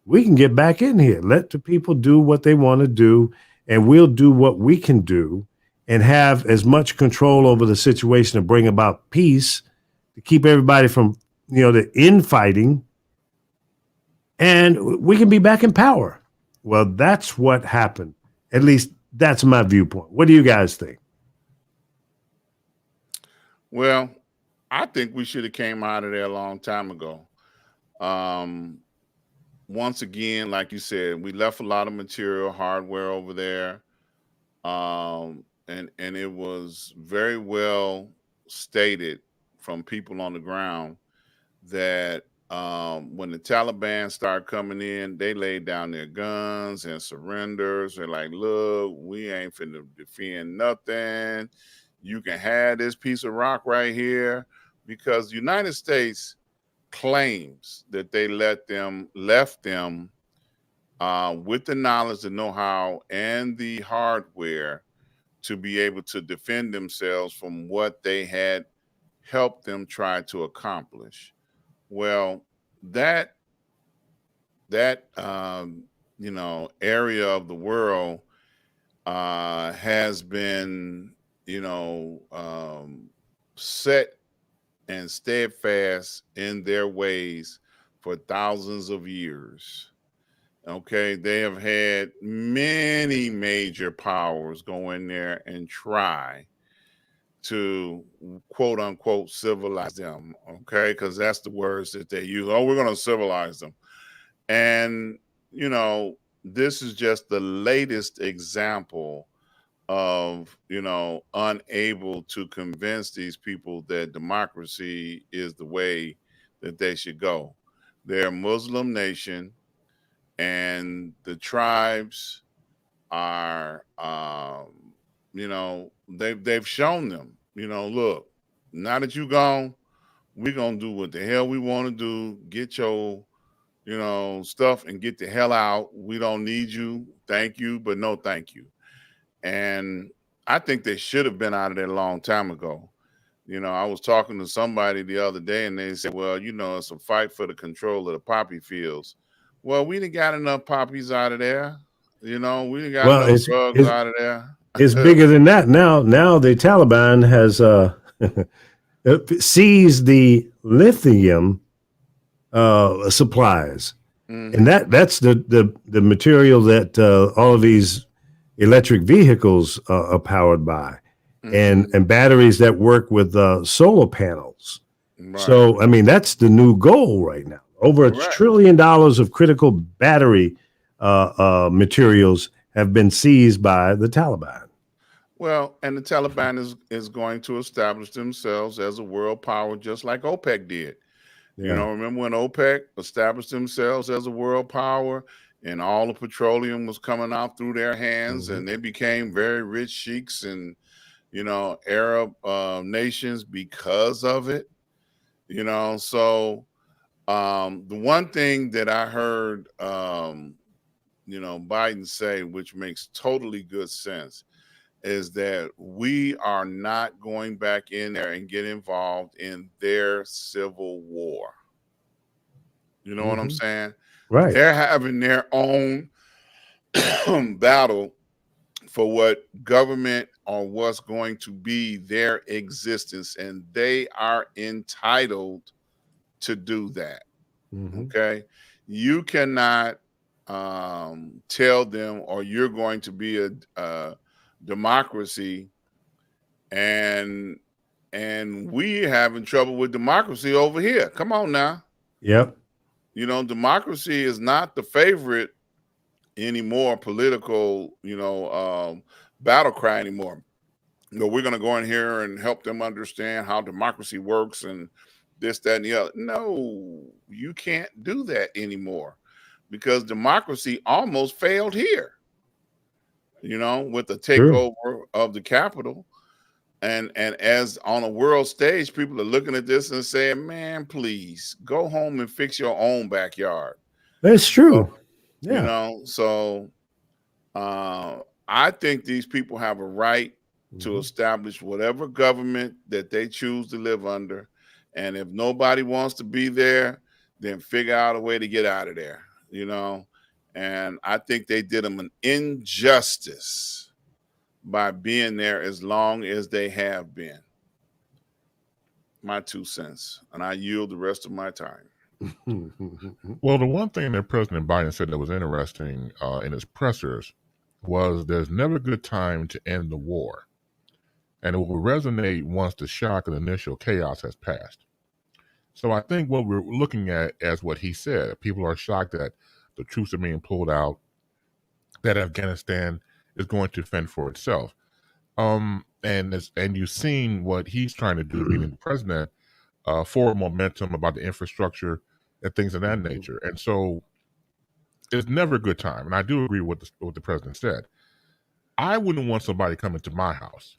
we can get back in here. Let the people do what they want to do, and we'll do what we can do and have as much control over the situation to bring about peace, to keep everybody from, the infighting, and we can be back in power. Well, that's what happened. At least that's my viewpoint. What do you guys think? Well, I think we should have came out of there a long time ago. Once again, like you said, we left a lot of material hardware over there. And it was very well stated from people on the ground that when the Taliban started coming in, they laid down their guns and surrenders. They're like, look, we ain't finna defend nothing. You can have this piece of rock right here, because the United States claims that they left them with the knowledge, the know-how, and the hardware to be able to defend themselves from what they had helped them try to accomplish. Well, that area of the world has been set and steadfast in their ways for thousands of years. Okay, they have had many major powers go in there and try to quote unquote civilize them. Okay, because that's the words that they use. Oh, we're going to civilize them. And, this is just the latest example of, unable to convince these people that democracy is the way that they should go. They're a Muslim nation, and the tribes are, they've shown them, look, now that you gone, we're going to do what the hell we want to do. Get your, stuff and get the hell out. We don't need you. Thank you, but no thank you. And I think they should have been out of there a long time ago. I was talking to somebody the other day, and they said, well, it's a fight for the control of the poppy fields. Well, we done got enough poppies out of there. We done got Well, enough drugs out of there. It's bigger than that. Now the Taliban has seized the lithium supplies. And that's the material that all of these electric vehicles are powered by, and batteries that work with solar panels. Right. So, I mean, that's the new goal right now. Over $1 trillion of critical battery materials have been seized by the Taliban. Well, and the Taliban is going to establish themselves as a world power, just like OPEC did. Yeah. Remember when OPEC established themselves as a world power, and all the petroleum was coming out through their hands, and they became very rich sheiks and, Arab nations because of it. So the one thing that I heard, Biden say, which makes totally good sense, is that we are not going back in there and get involved in their civil war. You know what I'm saying? Right. They're having their own battle for what government or what's going to be their existence, and they are entitled to do that. Okay, you cannot tell them, or you're going to be a democracy, and we having trouble with democracy over here. Come on now. Yep. You know, democracy is not the favorite anymore political, battle cry anymore. We're going to go in here and help them understand how democracy works and this, that, and the other. No, you can't do that anymore, because democracy almost failed here, with the takeover of the Capitol. And as on a world stage, people are looking at this and saying, man, please go home and fix your own backyard. That's true. So, I think these people have a right to establish whatever government that they choose to live under. And if nobody wants to be there, then figure out a way to get out of there, And I think they did them an injustice by being there as long as they have been. My 2 cents. And I yield the rest of my time. Well, the one thing that President Biden said that was interesting in his pressers was there's never a good time to end the war. And it will resonate once the shock of the initial chaos has passed. So I think what we're looking at as what he said, people are shocked that the troops are being pulled out, that Afghanistan is going to fend for itself. And you've seen what he's trying to do, meaning the president, forward momentum about the infrastructure and things of that nature. And so it's never a good time. And I do agree with what the president said. I wouldn't want somebody coming to my house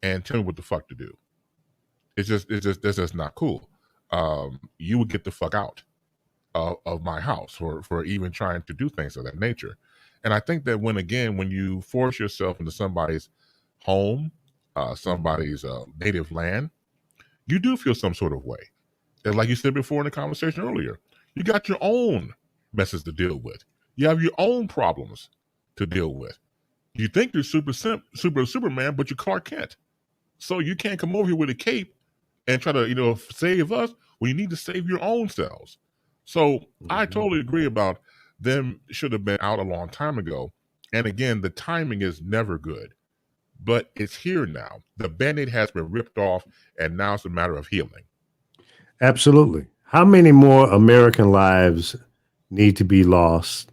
and tell me what the fuck to do. That's just not cool. You would get the fuck out of my house for even trying to do things of that nature. And I think that when you force yourself into somebody's home, somebody's native land, you do feel some sort of way. And like you said before in the conversation earlier, you got your own messes to deal with. You have your own problems to deal with. You think you're Superman, but you're Clark Kent. So you can't come over here with a cape and try to, save us when you need to save your own selves. So I totally agree about them should have been out a long time ago. And again, the timing is never good, but it's here now. The Band-Aid has been ripped off, and now it's a matter of healing. Absolutely. How many more American lives need to be lost?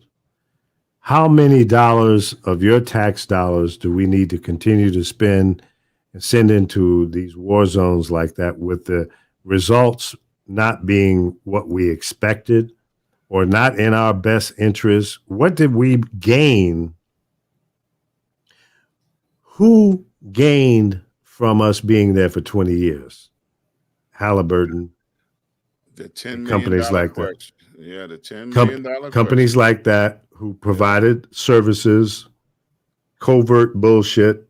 How many dollars of your tax dollars do we need to continue to spend and send into these war zones like that, with the results not being what we expected or not in our best interest? What did we gain? Who gained from us being there for 20 years? Halliburton. The $10 million companies like question. Yeah, the $10 million companies question. like that who provided services, covert bullshit,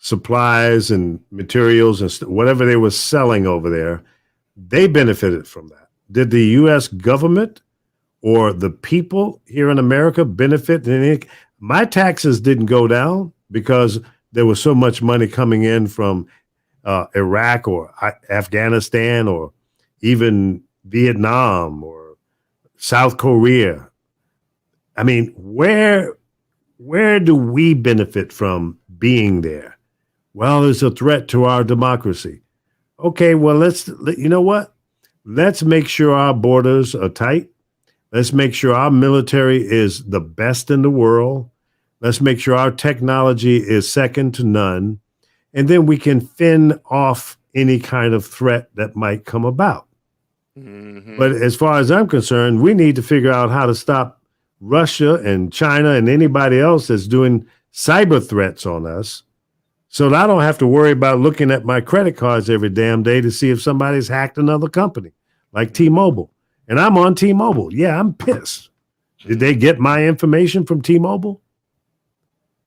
supplies and materials and whatever they were selling over there, they benefited from that. Did the U.S. government or the people here in America benefit? My taxes didn't go down because there was so much money coming in from Iraq or Afghanistan or even Vietnam or South Korea. I mean, where do we benefit from being there? Well, there's a threat to our democracy. Okay, well, you know what? Let's make sure our borders are tight. Let's make sure our military is the best in the world. Let's make sure our technology is second to none. And then we can fend off any kind of threat that might come about. But as far as I'm concerned, we need to figure out how to stop Russia and China and anybody else that's doing cyber threats on us, so that I don't have to worry about looking at my credit cards every damn day to see if somebody's hacked another company like T-Mobile. And I'm on T-Mobile. Yeah, I'm pissed. Did they get my information from T-Mobile?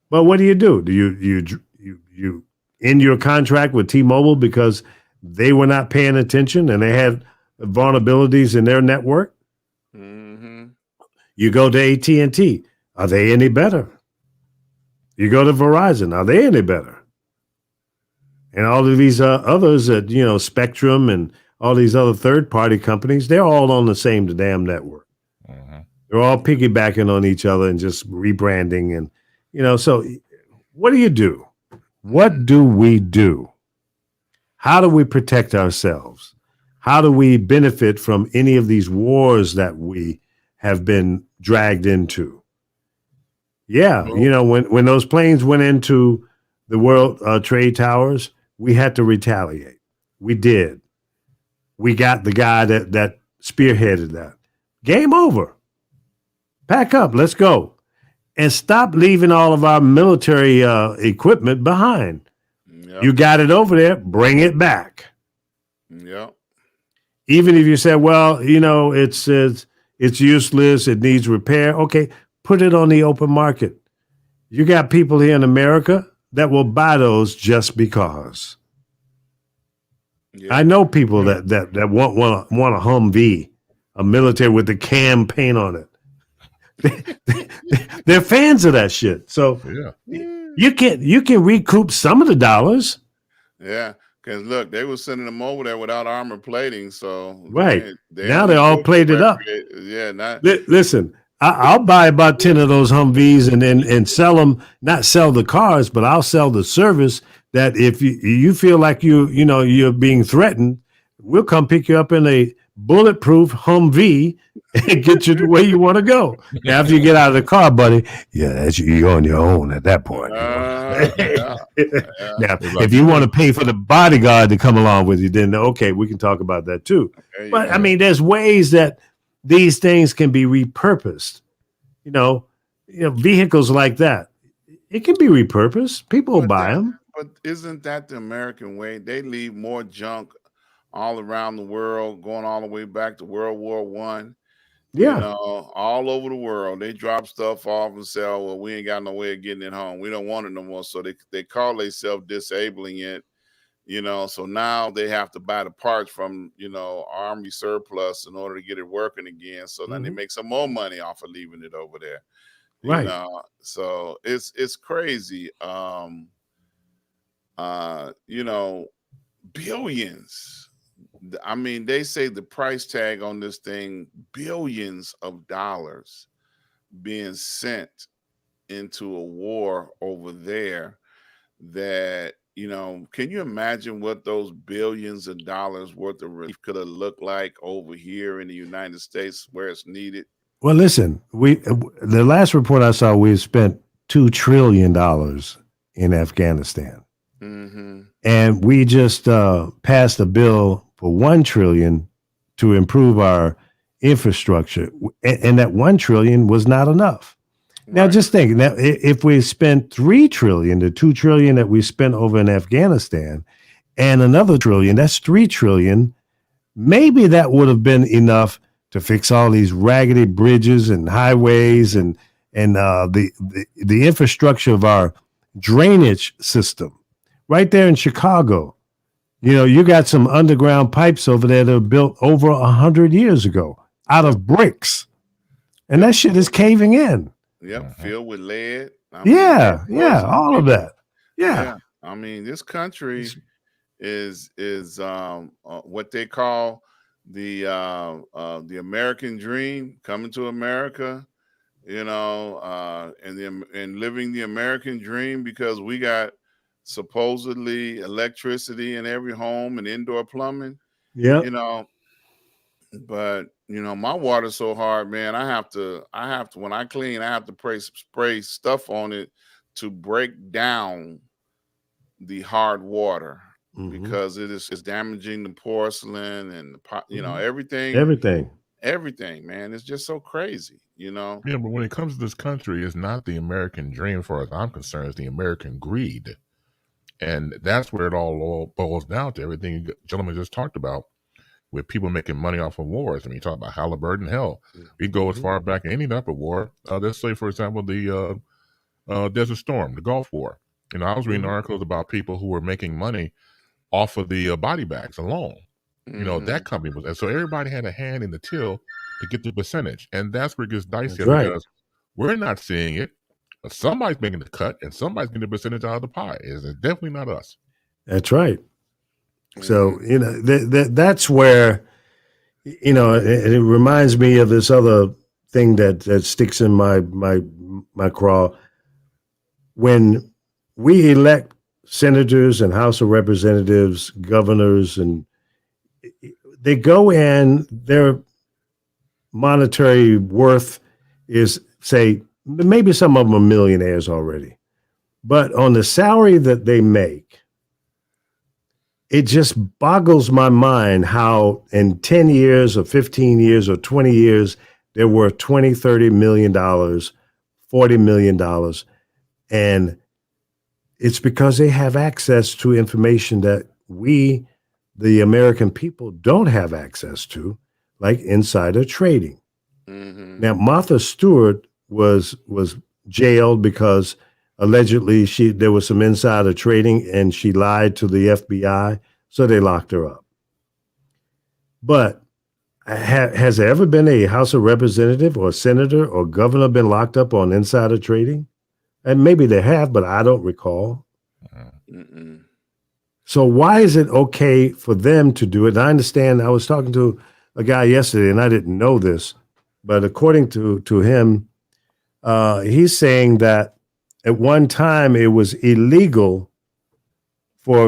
Well, what do? Do you end your contract with T-Mobile because they were not paying attention and they had vulnerabilities in their network? You go to AT&T. Are they any better? You go to Verizon. Are they any better? And all of these others that, Spectrum and all these other third-party companies, they're all on the same damn network. Mhm. They're all piggybacking on each other and just rebranding. And, so what do you do? What do we do? How do we protect ourselves? How do we benefit from any of these wars that we have been dragged into? Yeah, Well, when those planes went into the World Trade Towers, we had to retaliate. We did. We got the guy that spearheaded that. Game over. Pack up. Let's go. And stop leaving all of our military equipment behind. yep, You got it over there. Bring it back. yep, Even if you said, well, it's useless. It needs repair. Okay, put it on the open market. You got people here in America that will buy those just because. yeah. I know people that want a Humvee, a military with the cam paint on it. They're fans of that shit. So Yeah. you can recoup some of the dollars. Yeah, because look, they were sending them over there without armor plating, so Right. they Now only they're all built plated up. Yeah, not Listen, I'll buy about 10 of those Humvees and sell them, not sell the cars, but I'll sell the service that if you feel like you're being threatened, we'll come pick you up in a bulletproof Humvee and get you to where you want to go. Now, after you get out of the car, buddy, you're on your own at that point. yeah, yeah. Now, It's like, if you want to pay for the bodyguard to come along with you, then okay, we can talk about that too. There you But go. I mean, there's ways that these things can be repurposed. Vehicles like that, it can be repurposed. People will But buy them. but isn't that the American way? They leave more junk all around the world, going all the way back to World War One. Yeah, All over the world, they drop stuff off and say, "Oh, well, we ain't got no way of getting it home. We don't want it no more." So they call themselves disabling it. So now they have to buy the parts from army surplus in order to get it working again. So then they Mhm. make some more money off of leaving it over there. Right. So it's crazy. You know, billions. I mean, they say the price tag on this thing, billions of dollars being sent into a war over there that, can you imagine what those billions of dollars worth of relief could have looked like over here in the United States where it's needed? Well, listen, the last report I saw, we spent $2 trillion in Afghanistan, Mm-hmm. and we just passed a bill for $1 trillion to improve our infrastructure, and that $1 trillion was not enough. Now, Right. just think now, if we spent $3 trillion, the $2 trillion that we spent over in Afghanistan, and another trillion, that's $3 trillion. Maybe that would have been enough to fix all these raggedy bridges and highways and the infrastructure of our drainage system. Right there in Chicago, you got some underground pipes over there that were built over 100 years ago out of bricks, and that shit is caving in. Yep. Filled with lead. I mean, Yeah, poison all of people. that. Yeah. Yeah. I mean, this country is what they call the American dream, coming to America, and living the American dream because we got supposedly electricity in every home and indoor plumbing, Yep. you know, but my water's so hard, man. I have to when I clean, I have to spray stuff on it to break down the hard water Mhm. because it's damaging the porcelain and Mhm. everything, Everything. everything, man. It's just so crazy. Yeah, but when it comes to this country, it's not the American dream, as far as I'm concerned. It's the American greed, and that's where it all boils down to. Everything you gentlemen just talked about, with people making money off of wars. I mean, you talk about Halliburton. Hell, we go as Mhm. far back as any type of war. Let's say, for example, the Desert Storm, the Gulf War. I was reading Mhm. articles about people who were making money off of the body bags alone. That Hmm. company was, and so everybody had a hand in the till to get the percentage, and that's where it gets dicey That's right. because we're not seeing it. But somebody's making the cut, and somebody's getting the percentage out of the pie. It's definitely not us. That's right. So, Mhm. you know, that's where, you know, it reminds me of this other thing that sticks in my craw. When we elect senators and House of Representatives, governors, and they go in, their monetary worth is, say, maybe some of them are millionaires already. But on the salary that they make, it just boggles my mind how in 10 years or 15 years or 20 years, they're worth 20, $30 million, $40 million. And it's because they have access to information that we, the American people, don't have access to, like insider trading. Mhm. Now, Martha Stewart was jailed because allegedly there was some insider trading and she lied to the FBI, so they locked her up. But has there ever been a House of Representative or senator or governor been locked up on insider trading? And maybe they have, but I don't recall. Mm-mm. So why is it okay for them to do it? And I understand. I was talking to a guy yesterday, and I didn't know this, but according to him, he's saying that at one time it was illegal for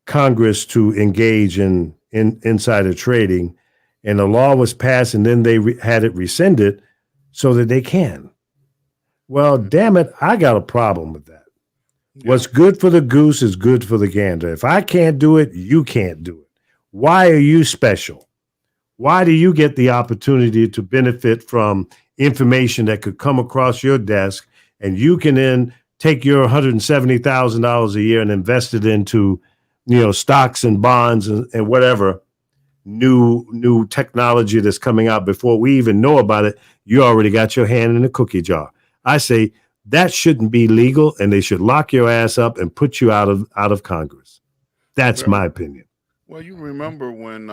Congress to engage in insider trading, and a law was passed, and then they had it rescinded so that they can. Well, damn it, I got a problem with that. Yeah. What's good for the goose is good for the gander. If I can't do it, you can't do it. Why are you special? Why do you get the opportunity to benefit from information that could come across your desk and you can then take your $170,000 a year and invest it into, you know, stocks and bonds and whatever new technology that's coming out before we even know about it, you already got your hand in the cookie jar. I say that shouldn't be legal and they should lock your ass up and put you out of Congress. That's Well, my opinion. well, you remember when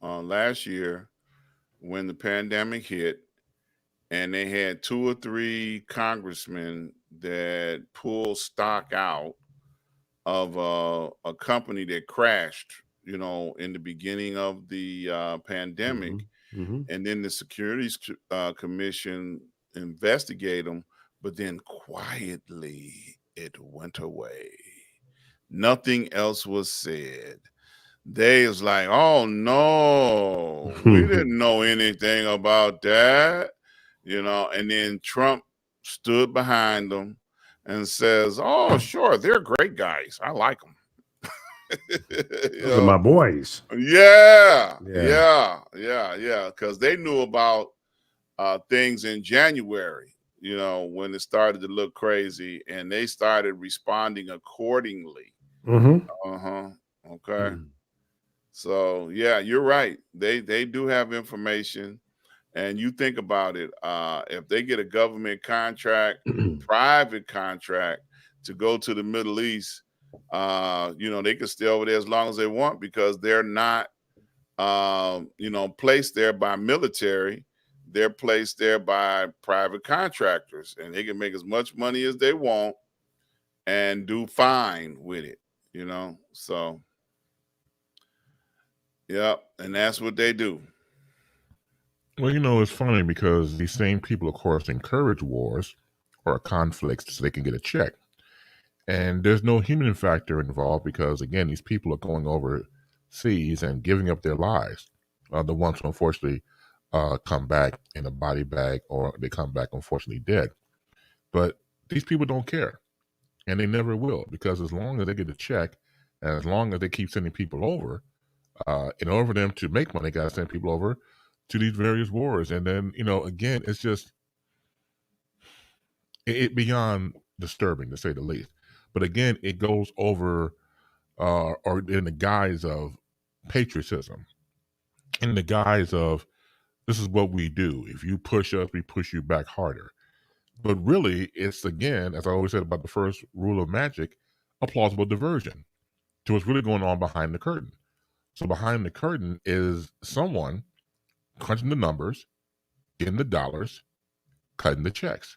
last year when the pandemic hit and they had two or three congressmen that pulled stock out of a company that crashed, you know, in the beginning of the pandemic, Mm-hmm. and then the Securities Commission investigate them, but then quietly it went away. Nothing else was said. They was like, "Oh no, we Mm-hmm. didn't know anything about that," you know. And then Trump stood behind them and says, "Oh, sure, they're great guys. I like them." you Those are my know, boys. yeah, Yeah. yeah, yeah, yeah, because they knew about things in January. You know, when it started to look crazy, and they started responding accordingly. Mm-hmm. Uh huh. Okay. So yeah, you're right. They do have information, and you think about it. If they get a government contract, private contract to go to the Middle East, you know, they can stay over there as long as they want because they're not, you know, placed there by military. They're placed there by private contractors, and they can make as much money as they want and do fine with it. You know, so yeah, and that's what they do. Well, you know, it's funny because these same people, of course, encourage wars or conflicts so they can get a check. And there's no human factor involved because, again, these people are going overseas and giving up their lives. The ones who unfortunately come back in a body bag or they come back unfortunately dead. But these people don't care and they never will because as long as they get a check and as long as they keep sending people over, in order for them to make money, they got to send people over to these various wars. And then, you know, again, it's just it beyond disturbing to say the least. But again, it goes over or in the guise of patriotism, in the guise of this is what we do. If you push us, we push you back harder. But really, it's again, as I always said about the first rule of magic, a plausible diversion to what's really going on behind the curtain. So behind the curtain is someone crunching the numbers, getting the dollars, cutting the checks.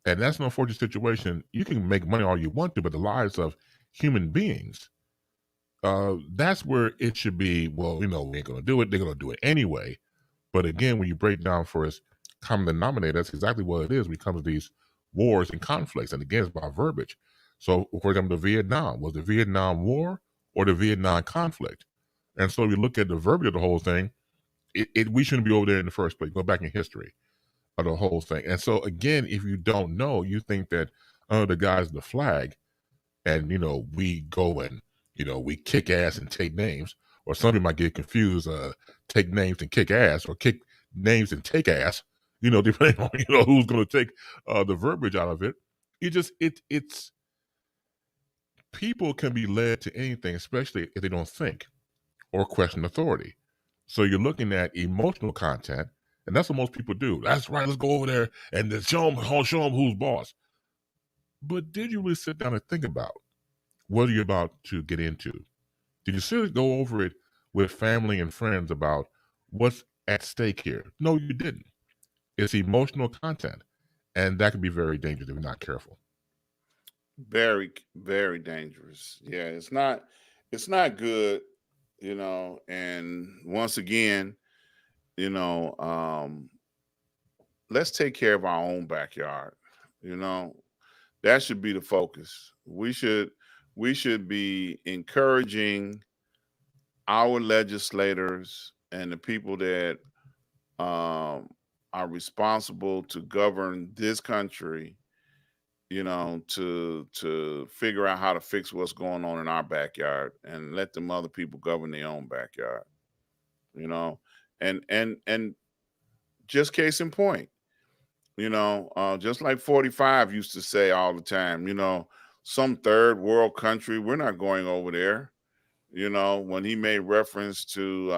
And that's an unfortunate situation. You can make money all you want to, but the lives of human beings That's where it should be. Well, we ain't going to do it. They're going to do it anyway. But again, when you break down for its common denominator, that's exactly what it is when it comes to these wars and conflicts. And again, it's about verbiage. So, for example, the Vietnam, was the Vietnam War or the Vietnam conflict? And so we look at the verbiage of the whole thing. We shouldn't be over there in the first place. Go back in history of the whole thing. And so again, if you don't know, you think that under the guise of the flag, and we go and we kick ass and take names, or some people might get confused, take names and kick ass, or kick names and take ass, depending on who's going to take the verbiage out of it. It's people can be led to anything, especially if they don't think or question authority. So you're looking at emotional content, and that's what most people do. That's right, let's go over there and then show them who's boss. But did you really sit down and think about what are you about to get into? Did you seriously go over it with family and friends about what's at stake here? No, you didn't. It's emotional content, and that can be very dangerous if you're not careful. Very, very dangerous. Yeah, it's not good, and once again, you know, um, let's take care of our own backyard. You know, that should be the focus. We should be encouraging our legislators and the people that um, are responsible to govern this country, to figure out how to fix what's going on in our backyard and let them other people govern their own backyard. You know, and just case in point, just like 45 used to say all the time, some third world country, we're not going over there. When he made reference to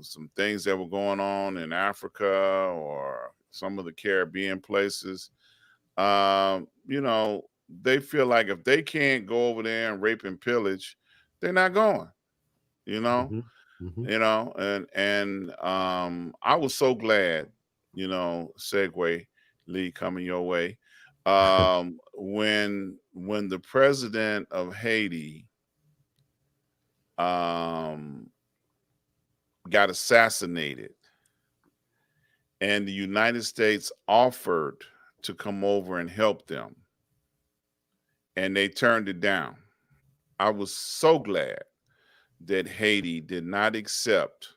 some things that were going on in Africa or some of the Caribbean places, they feel like if they can't go over there and rape and pillage, they're not going. You know, Hmm. Hmm. and I was so glad, segue Lee coming your way, when the president of Haiti um got assassinated, and the United States offered to come over and help them, and they turned it down. I was so glad that Haiti did not accept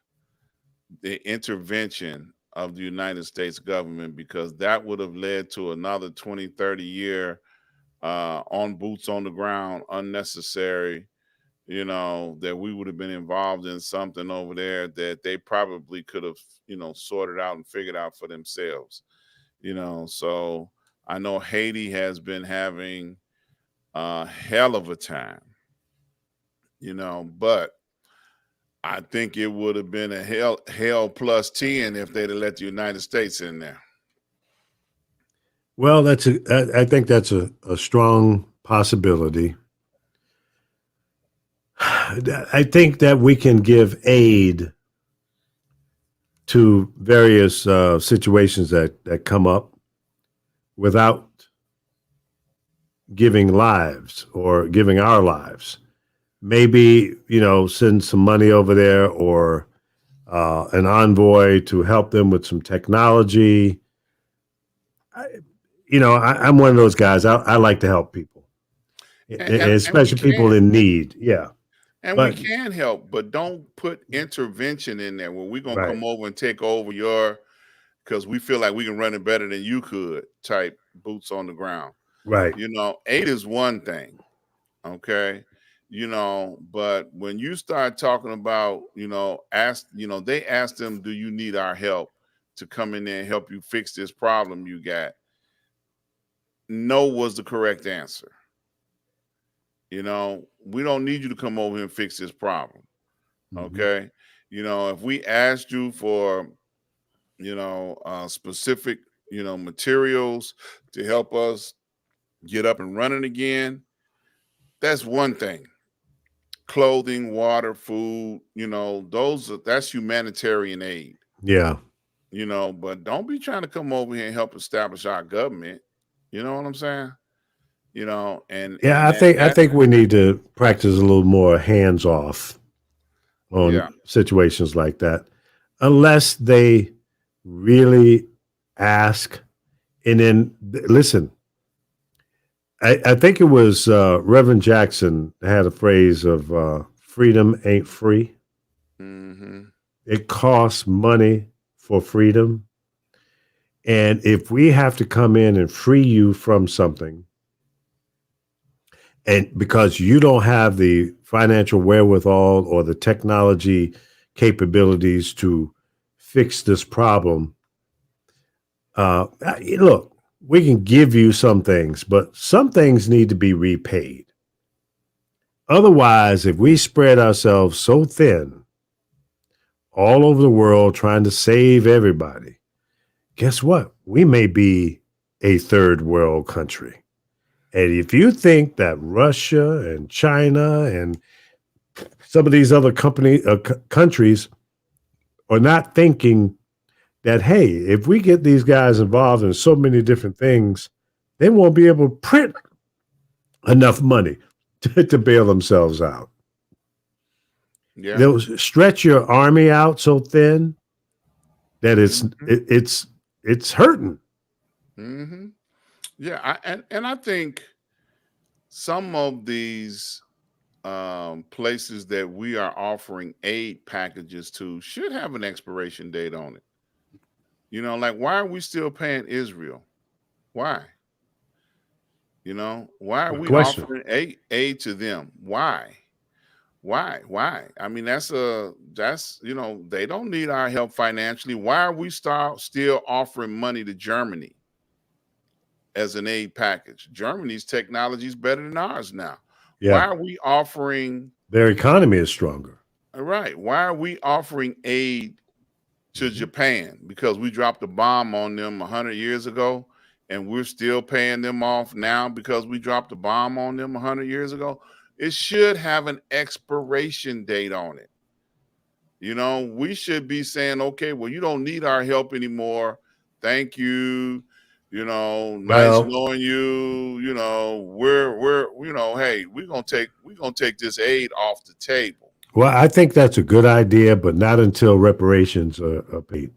the intervention of the United States government, because that would have led to another 20, 30 year on boots on the ground, unnecessary, that we would have been involved in something over there that they probably could have, sorted out and figured out for themselves. So I know Haiti has been having a hell of a time, but I think it would have been a hell plus 10 if they'd have let the United States in there. Well, I think that's a strong possibility. I think that we can give aid to various situations that come up without giving lives or giving our lives. Maybe, send some money over there, or an envoy to help them with some technology. I, I'm one of those guys. I like to help people, And we especially people can. in need. Yeah. And we But can help, but don't put intervention in there where we're gonna right, come over and take over your, because we feel like we can run it better than you could type boots on the ground. right. Aid is one thing, okay? But when you start talking about, they asked them, do you need our help to come in there and help you fix this problem you got? No was the correct answer. We don't need you to come over here and fix this problem. Hmm. Okay. If we asked you for, specific, materials to help us get up and running again, that's one thing. Clothing, water, food, that's humanitarian aid, Yeah. but don't be trying to come over here and help establish our government. You know what I'm saying? you know, Yeah, and I that think we need to practice a little more hands off on yeah. situations like that, unless they really ask. And then listen, I think it was Reverend Jackson had a phrase of freedom ain't free. Mm-hmm. It costs money for freedom. And if we have to come in and free you from something, and because you don't have the financial wherewithal or the technology capabilities to fix this problem, look, we can give you some things, but some things need to be repaid. Otherwise, if we spread ourselves so thin all over the world trying to save everybody, guess what? We may be a third world country. And if you think that Russia and China and some of these other countries are not thinking that, hey, if we get these guys involved in so many different things, they won't be able to print enough money to bail themselves out. Yeah. They'll stretch your army out so thin that Mm-hmm. it's hurting. Mm-hmm. Yeah. And I think some of these places that we are offering aid packages to should have an expiration date on it. You know, like why are we still paying Israel? Why? You know, why are Good we question. offering aid to them? Why? Why? I mean, that's you know, they don't need our help financially. Why are we still offering money to Germany as an aid package? Germany's technology is better than ours now. Why Yeah, are we offering their economy is stronger. right? Why are we offering aid to Mhm. Japan? Because we dropped a bomb on them 100 years ago, and we're still paying them off now because we dropped a bomb on them 100 years ago. It should have an expiration date on it. You know, we should be saying, okay, well, you don't need our help anymore. Thank you. You know, nice Well, knowing you. You know, we're you know, hey, we're gonna take this aid off the table. I think that's a good idea, but not until reparations are paid.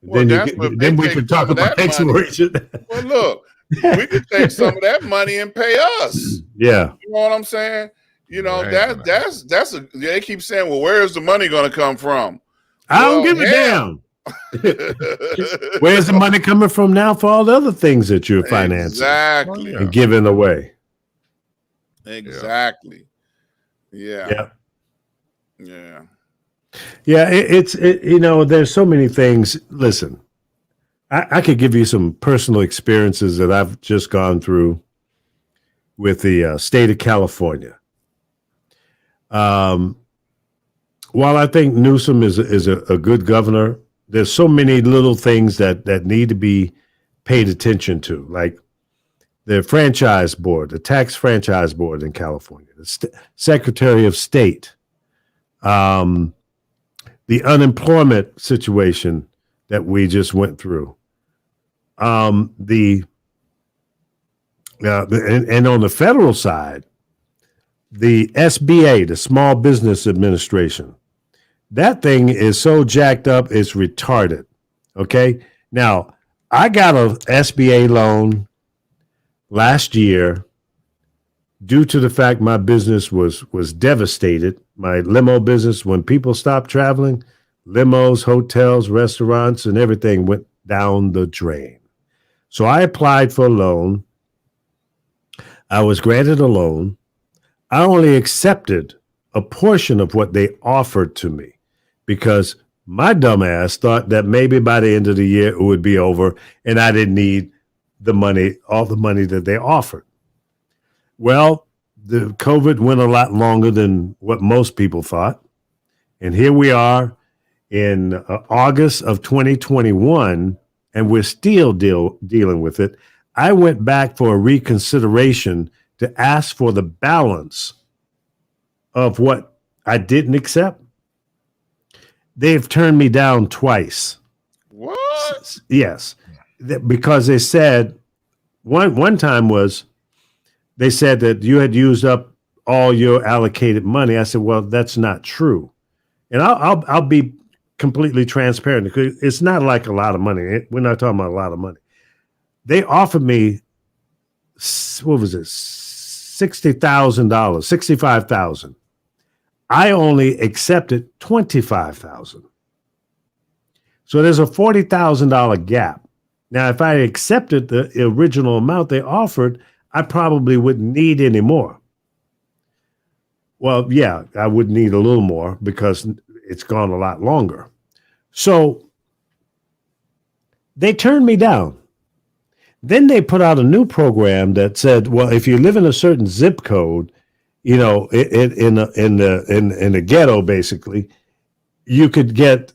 Well, Then that's what if they then we take can some talk of about that money. expiration. Well, look, we could take some of that money and pay us. Yeah, You know what I'm saying? You That know, ain't gonna happen. that's a they keep saying, well, where's the money gonna come from? I don't Well, give a hell. damn. Where's the money coming from now for all the other things that you're financing Oh Exactly. and yeah, giving away? yeah. Exactly. Yeah. Yeah. Yeah. Yeah, you know, there's so many things. Listen, I could give you some personal experiences that I've just gone through with the state of California. Um, while I think Newsom is a good governor, there's so many little things that need to be paid attention to, like the franchise board, the tax franchise board in California, the Secretary of State, um, the unemployment situation that we just went through. The and on the federal side, the SBA, the Small Business Administration, that thing is so jacked up, it's retarded. Okay, now I got a SBA loan last year due to the fact my business was devastated. My limo business, when people stopped traveling, limos, hotels, restaurants, and everything went down the drain. So I applied for a loan. I was granted a loan. I only accepted a portion of what they offered to me because my dumbass thought that maybe by the end of the year it would be over and I didn't need the money, all the money that they offered. Well, the COVID went a lot longer than what most people thought. And here we are in August of 2021, and we're still dealing with it. I went back for a reconsideration to ask for the balance of what I didn't accept. They've turned me down twice. What? Yes, because they said one time was they said that you had used up all your allocated money. I said, well, that's not true. And I'll be completely transparent because it's not like a lot of money. We're not talking about a lot of money. They offered me, what was it, $60,000, 65,000. I only accepted 25,000. So there's a $40,000 gap. Now, if I accepted the original amount they offered, I probably wouldn't need any more. Well, yeah, I would need a little more because it's gone a lot longer. So they turned me down. Then they put out a new program that said, well, if you live in a certain zip code, in the ghetto, basically, you could get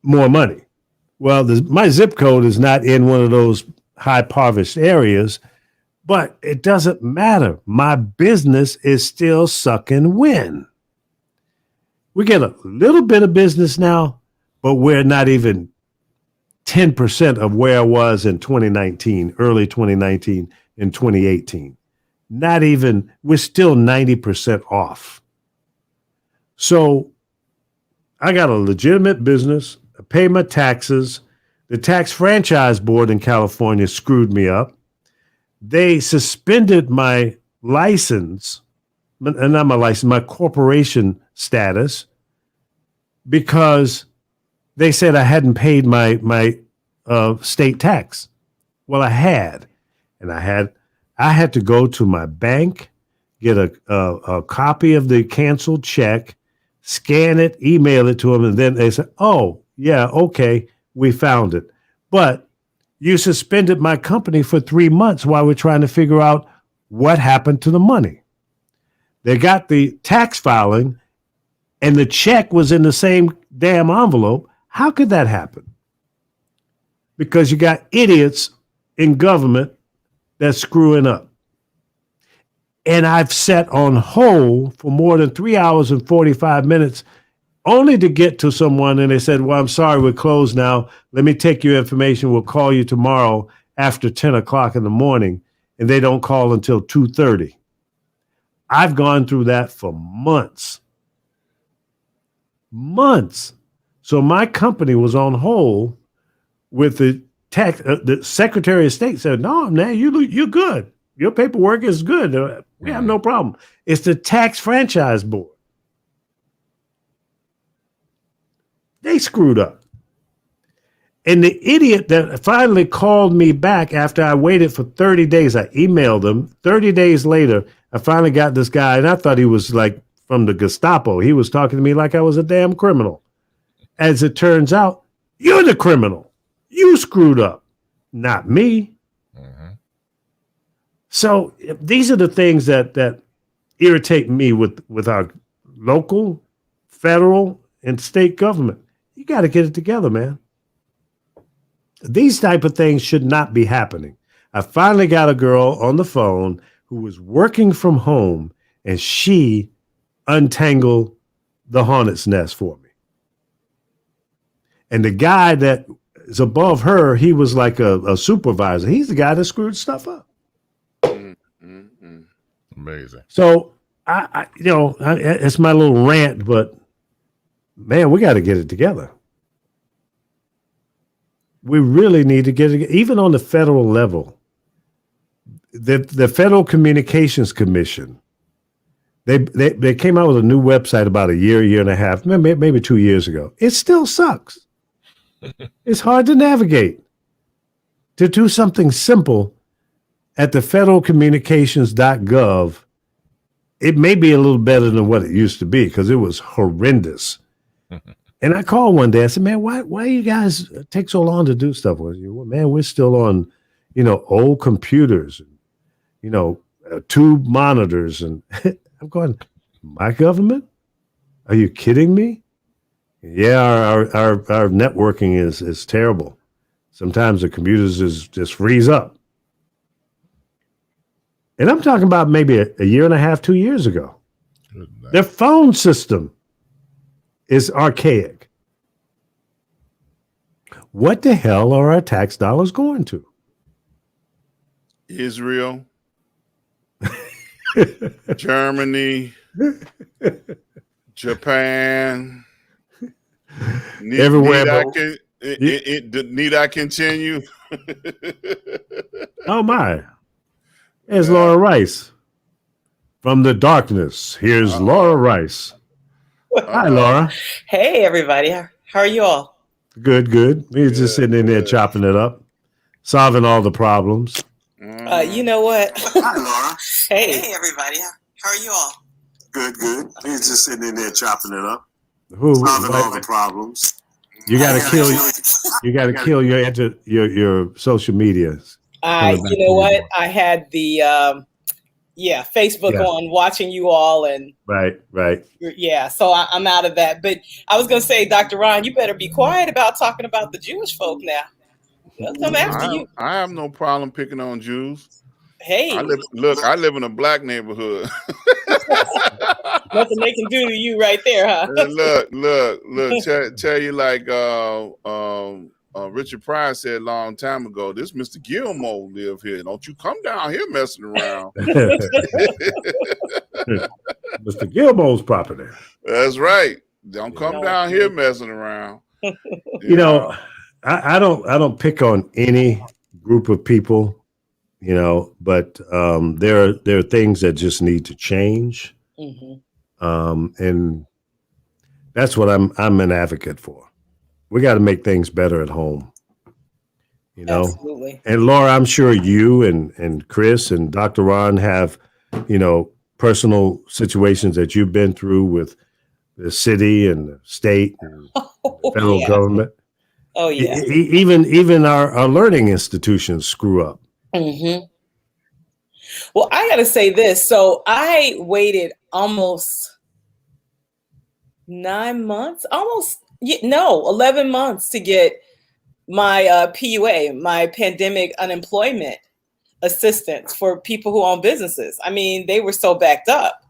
more money. Well, my zip code is not in one of those high impoverished areas, but it doesn't matter. My business is still sucking wind. We get a little bit of business now, but we're not even 10% of where I was in 2019, early 2019 and 2018. Not even, we're still 90% off. So I got a legitimate business. I pay my taxes. The tax franchise board in California screwed me up. They suspended my license, not my license, my corporation status, because they said I hadn't paid my state tax. Well, I had, and I had to go to my bank, get a copy of the canceled check, scan it, email it to them, and then they said, "Oh, yeah, okay, we found it, but you suspended my company for 3 months while we're trying to figure out what happened to the money." They got the tax filing, and the check was in the same damn envelope. How could that happen? Because you got idiots in government that's screwing up. And I've sat on hold for more than 3 hours and 45 minutes only to get to someone, and they said, "Well, I'm sorry, we're closed now. Let me take your information. We'll call you tomorrow after 10 o'clock in the morning." And they don't call until 2:30. I've gone through that for months. Months. So my company was on hold with the Secretary of State said, "No, man, you're good. Your paperwork is good. We have no problem." It's the tax franchise board. They screwed up. And the idiot that finally called me back after I waited for 30 days, I emailed him. 30 days later, I finally got this guy, and I thought he was like from the Gestapo. He was talking to me like I was a damn criminal. As it turns out, you're the criminal. You screwed up, not me. So these are the things that irritate me with our local, federal, and state government. You got to get it together, man. These type of things should not be happening. I finally got a girl on the phone who was working from home, and she untangled the hornet's nest for me. And the guy that is above her, he was like a supervisor. He's the guy that screwed stuff up. Amazing. So it's my little rant, but man, we got to get it together. We really need to get it, even on the federal level. The Federal Communications Commission, they came out with a new website about a year and a half, maybe 2 years ago. It still sucks. It's hard to navigate. To do something simple at the federalcommunications.gov, it may be a little better than what it used to be because it was horrendous. And I called one day. I said, "Man, why you guys take so long to do stuff with you?" "Well, man, we're still on, old computers, tube monitors." And I'm going, "My government? Are you kidding me?" Yeah, our networking is terrible. Sometimes the computers just freeze up. And I'm talking about maybe a year and a half, 2 years ago. Their phone system is archaic. What the hell are our tax dollars going to? Israel, Germany, Japan. Everywhere, Need I but can need I continue? oh my, there's Yeah. Laura Rice from the darkness. Here's Laura Uh-oh. Rice. Hi, Uh-oh. Laura. Hey, everybody. How are you all? Good, good. We're just Good, sitting in there good. chopping it up, solving all the problems. You know what? Hi, Laura. Hey, everybody. How are you all? Good, good. We're just sitting in there chopping it up, solving all the problems. You got to kill. You got to kill your social medias. Coming back You to know you what? more. I had the Facebook Yeah. on watching you all, and Right, right. yeah, so I'm out of that. But I was gonna say, Dr. Ron, you better be quiet about talking about the Jewish folk now. They'll come after you. I have no problem picking on Jews. Hey, I live in a black neighborhood. nothing they can do to you right there, huh? Look. Tell you like Richard Pryor said a long time ago. This Mr. Gilmore live here. Don't you come down here messing around. Mr. Gilmore's property. That's right. Don't come No. down here messing around. You know, I don't pick on any group of people, but there are things that just need to change, and that's what I'm an advocate for. We got to make things better at home, Absolutely. And Laura, I'm sure you and Chris and Dr. Ron have, personal situations that you've been through with the city and the state and federal yeah. government. Oh yeah. Even our learning institutions screw up. Well, I got to say this. So I waited almost 9 months, 11 months to get my PUA, my pandemic unemployment assistance for people who own businesses. I mean, they were so backed up.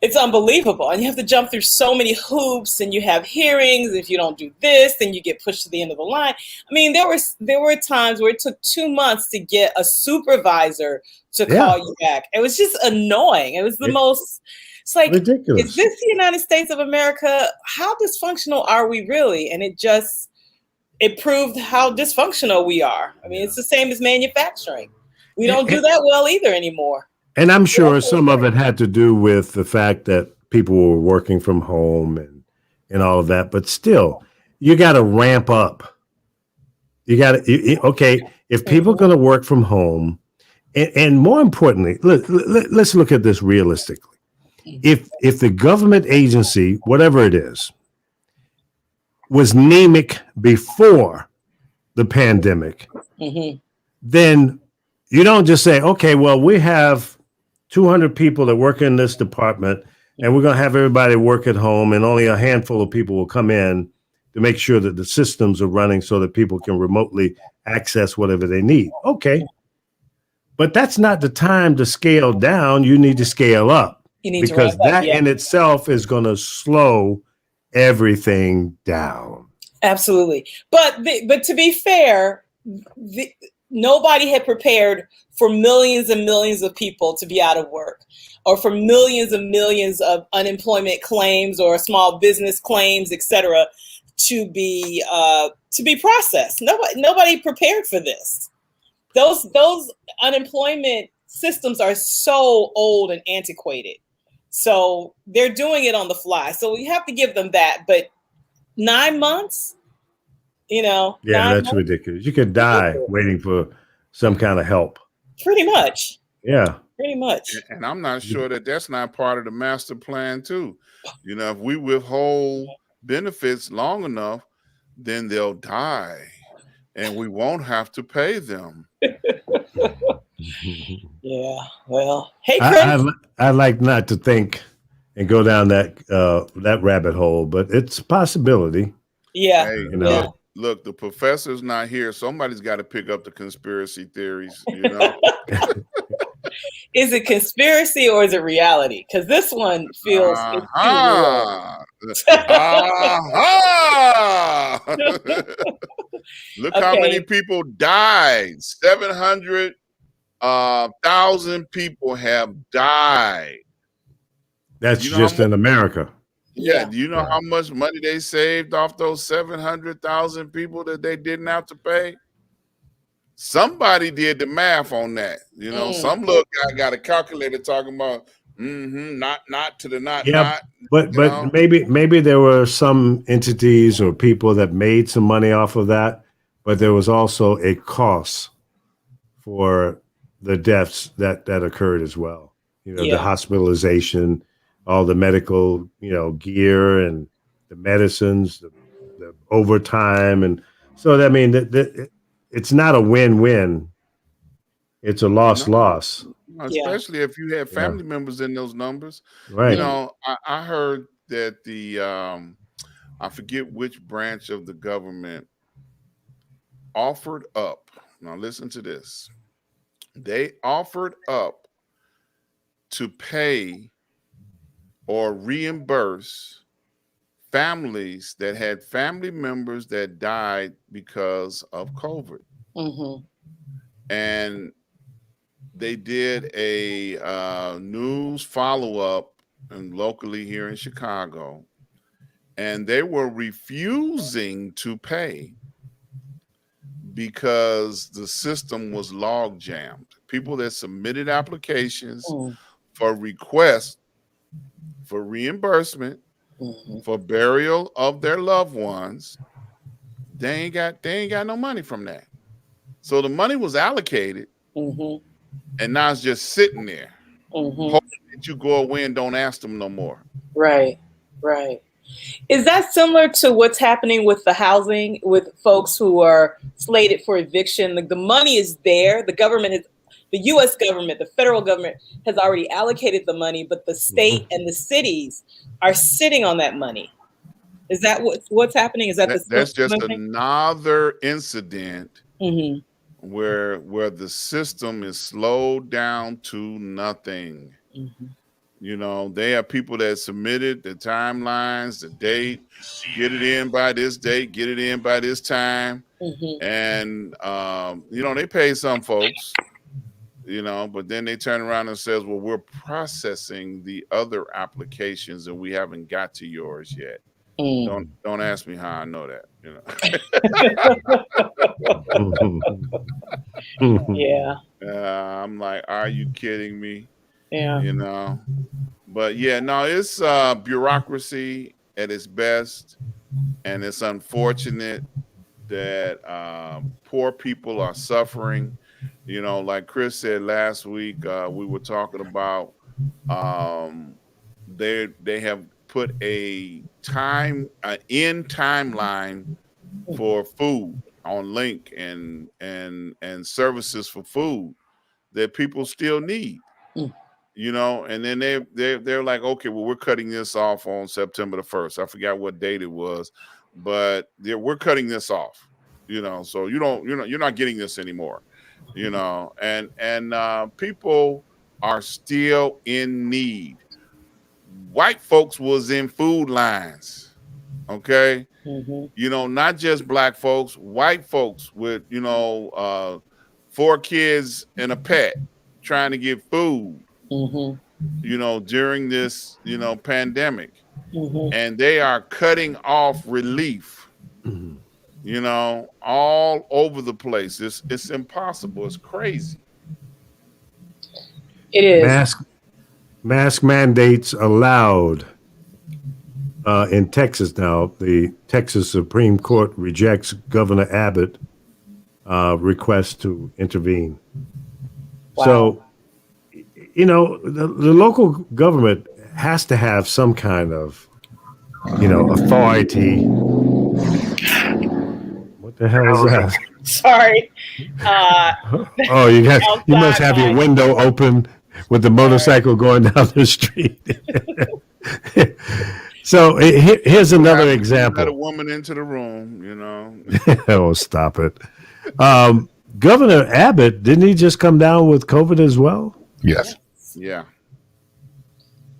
It's unbelievable. And you have to jump through so many hoops, and you have hearings. If you don't do this, then you get pushed to the end of the line. I mean, there were times where it took 2 months to get a supervisor to call you back. It was just annoying. It was it's like, ridiculous. Is this the United States of America? How dysfunctional are we really? And it proved how dysfunctional we are. I mean, it's the same as manufacturing. We don't do that well either anymore. And I'm sure some of it had to do with the fact that people were working from home and all of that. But still, you got to ramp up. You got to, okay, if people are going to work from home, and more importantly, let's look at this realistically. If the government agency, whatever it is, was anemic before the pandemic, then you don't just say, okay, well, we have 200 people that work in this department, and we're going to have everybody work at home, and only a handful of people will come in to make sure that the systems are running so that people can remotely access whatever they need. Okay. But that's not the time to scale down. You need to scale up, because that in itself is going to slow everything down. Absolutely. But to be fair, nobody had prepared for millions and millions of people to be out of work, or for millions and millions of unemployment claims or small business claims, etc., to be processed. Nobody prepared for this. Those unemployment systems are so old and antiquated. So they're doing it on the fly. So we have to give them that. But 9 months, Yeah, that's ridiculous. You could die waiting for some kind of help. Pretty much. Yeah. Pretty much. And I'm not sure that that's not part of the master plan too. If we withhold benefits long enough, then they'll die, and we won't have to pay them. Yeah. Well, hey, Chris. I like not to think and go down that rabbit hole, but it's a possibility. Yeah. Hey, look, the professor's not here. Somebody's got to pick up the conspiracy theories. Is it conspiracy or is it reality? Because this one feels. Look how many people died. 700 1,000 people have died. That's You know how just in America. Yeah, do you know Right. how much money they saved off those 700,000 people that they didn't have to pay? Somebody did the math on that. You know, some little guy got a calculator talking about not to the Yeah, not, but you know. maybe there were some entities or people that made some money off of that, but there was also a cost for the deaths that occurred as well. You know, the Yeah. hospitalization, all the medical, gear and the medicines, the overtime, and so I mean, it's not a win-win. It's a No, loss-loss. Yeah. especially if you had Yeah, family members in those numbers. You right. know, I heard that I forget which branch of the government offered up. Now listen to this. They offered up to pay or reimburse families that had family members that died because of COVID. Mm-hmm. And they did a news follow-up and locally here in Chicago, and they were refusing to pay because the system was log jammed. People that submitted applications for requests for reimbursement for burial of their loved ones, they ain't got no money from that. So the money was allocated, and now it's just sitting there, hoping that you go away and don't ask them no more. Right. Right. Is that similar to what's happening with the housing, with folks who are slated for eviction? Like, the money is there. The U.S. government, the federal government has already allocated the money, but the state and the cities are sitting on that money. Is that what's happening? Is that That's just similar thing? another incident Mm-hmm. where the system is slowed down to nothing. Mm-hmm. You know, they have people that submitted the timelines, the date, get it in by this date, get it in by this time. And, they pay some folks, but then they turn around and says, well, we're processing the other applications and we haven't got to yours yet. Don't ask me how I know that, Yeah. I'm like, are you kidding me? Yeah. But yeah, no, it's bureaucracy at its best, and it's unfortunate that poor people are suffering. Like Chris said last week, we were talking about they have put a end timeline for food on link and services for food that people still need. And then they're like, okay, well, we're cutting this off on September the 1st. I forgot what date it was, but we're cutting this off. So you're not getting this anymore. And people are still in need. White folks was in food lines, okay. Not just black folks, white folks with 4 kids and a pet trying to get food. During this, pandemic, and they are cutting off relief, all over the place. It's impossible. It's crazy. It is. Mask mandates allowed in Texas now. The Texas Supreme Court rejects Governor Abbott request to intervene. Wow. So, the local government has to have some kind of, authority. What the hell is that? Sorry. Oh, you must have your window open with the motorcycle going down the street. So here's another example. Let a woman into the room, Oh, stop it. Governor Abbott, didn't he just come down with COVID as well? Yes. Yeah.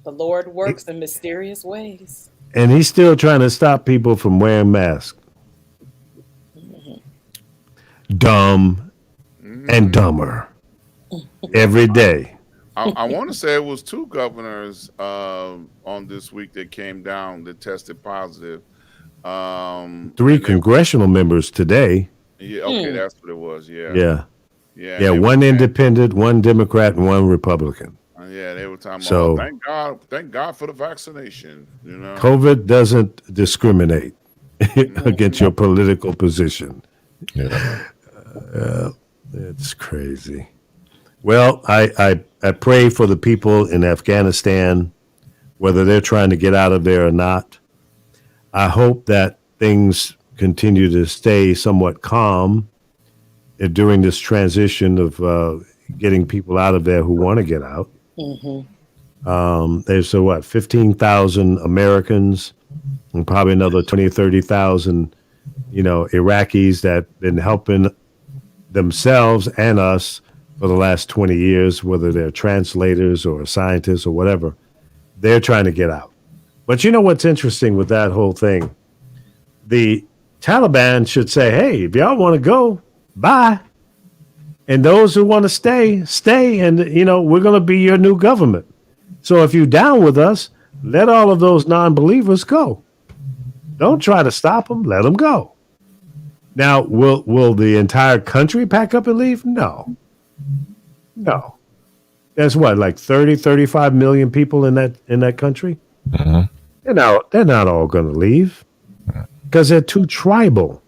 The Lord works in mysterious ways. And he's still trying to stop people from wearing masks. Dumb and dumber. every day. I want to say it was 2 governors on this week that came down that tested positive. 3 congressional members today. Yeah, okay, that's what it was. Yeah. And they were one saying, independent, 1 Democrat, and 1 Republican. yeah, they were talking So- about, thank God for the vaccination. COVID doesn't discriminate against your political position. Yeah. It's crazy. Well, I pray for the people in Afghanistan, whether they're trying to get out of there or not. I hope that things continue to stay somewhat calm during this transition of getting people out of there who want to get out. There's 15,000 Americans and probably another 20 or 30,000, Iraqis that been helping themselves and us for the last 20 years, whether they're translators or scientists or whatever. They're trying to get out. But you know what's interesting with that whole thing? The Taliban should say, hey, if y'all want to go, bye. And those who want to stay, stay. And, we're going to be your new government. So if you're down with us, let all of those non-believers go. Don't try to stop them. Let them go. Now, will the entire country pack up and leave? No. There's like 30, 35 million people in that country. They're not all going to leave because they're too tribal.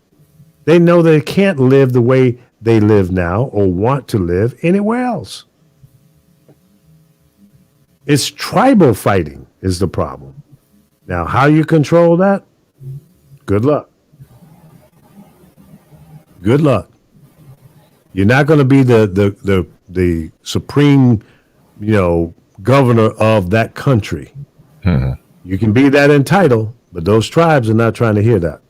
They know they can't live the way they live now or want to live anywhere else. It's tribal fighting is the problem. Now, how you control that? Good luck. Good luck. You're not going to be the supreme, governor of that country. You can be that entitled, but those tribes are not trying to hear that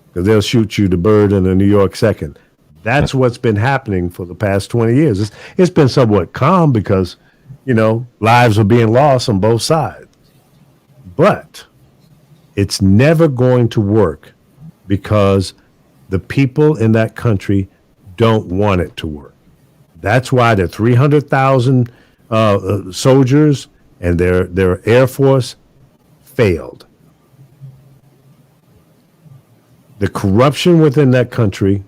because they'll shoot you the bird in a New York second. That's what's been happening for the past 20 years. It's been somewhat calm because, lives are being lost on both sides. But it's never going to work because the people in that country don't want it to work. That's why the 300,000 soldiers and their Air Force failed. The corruption within that country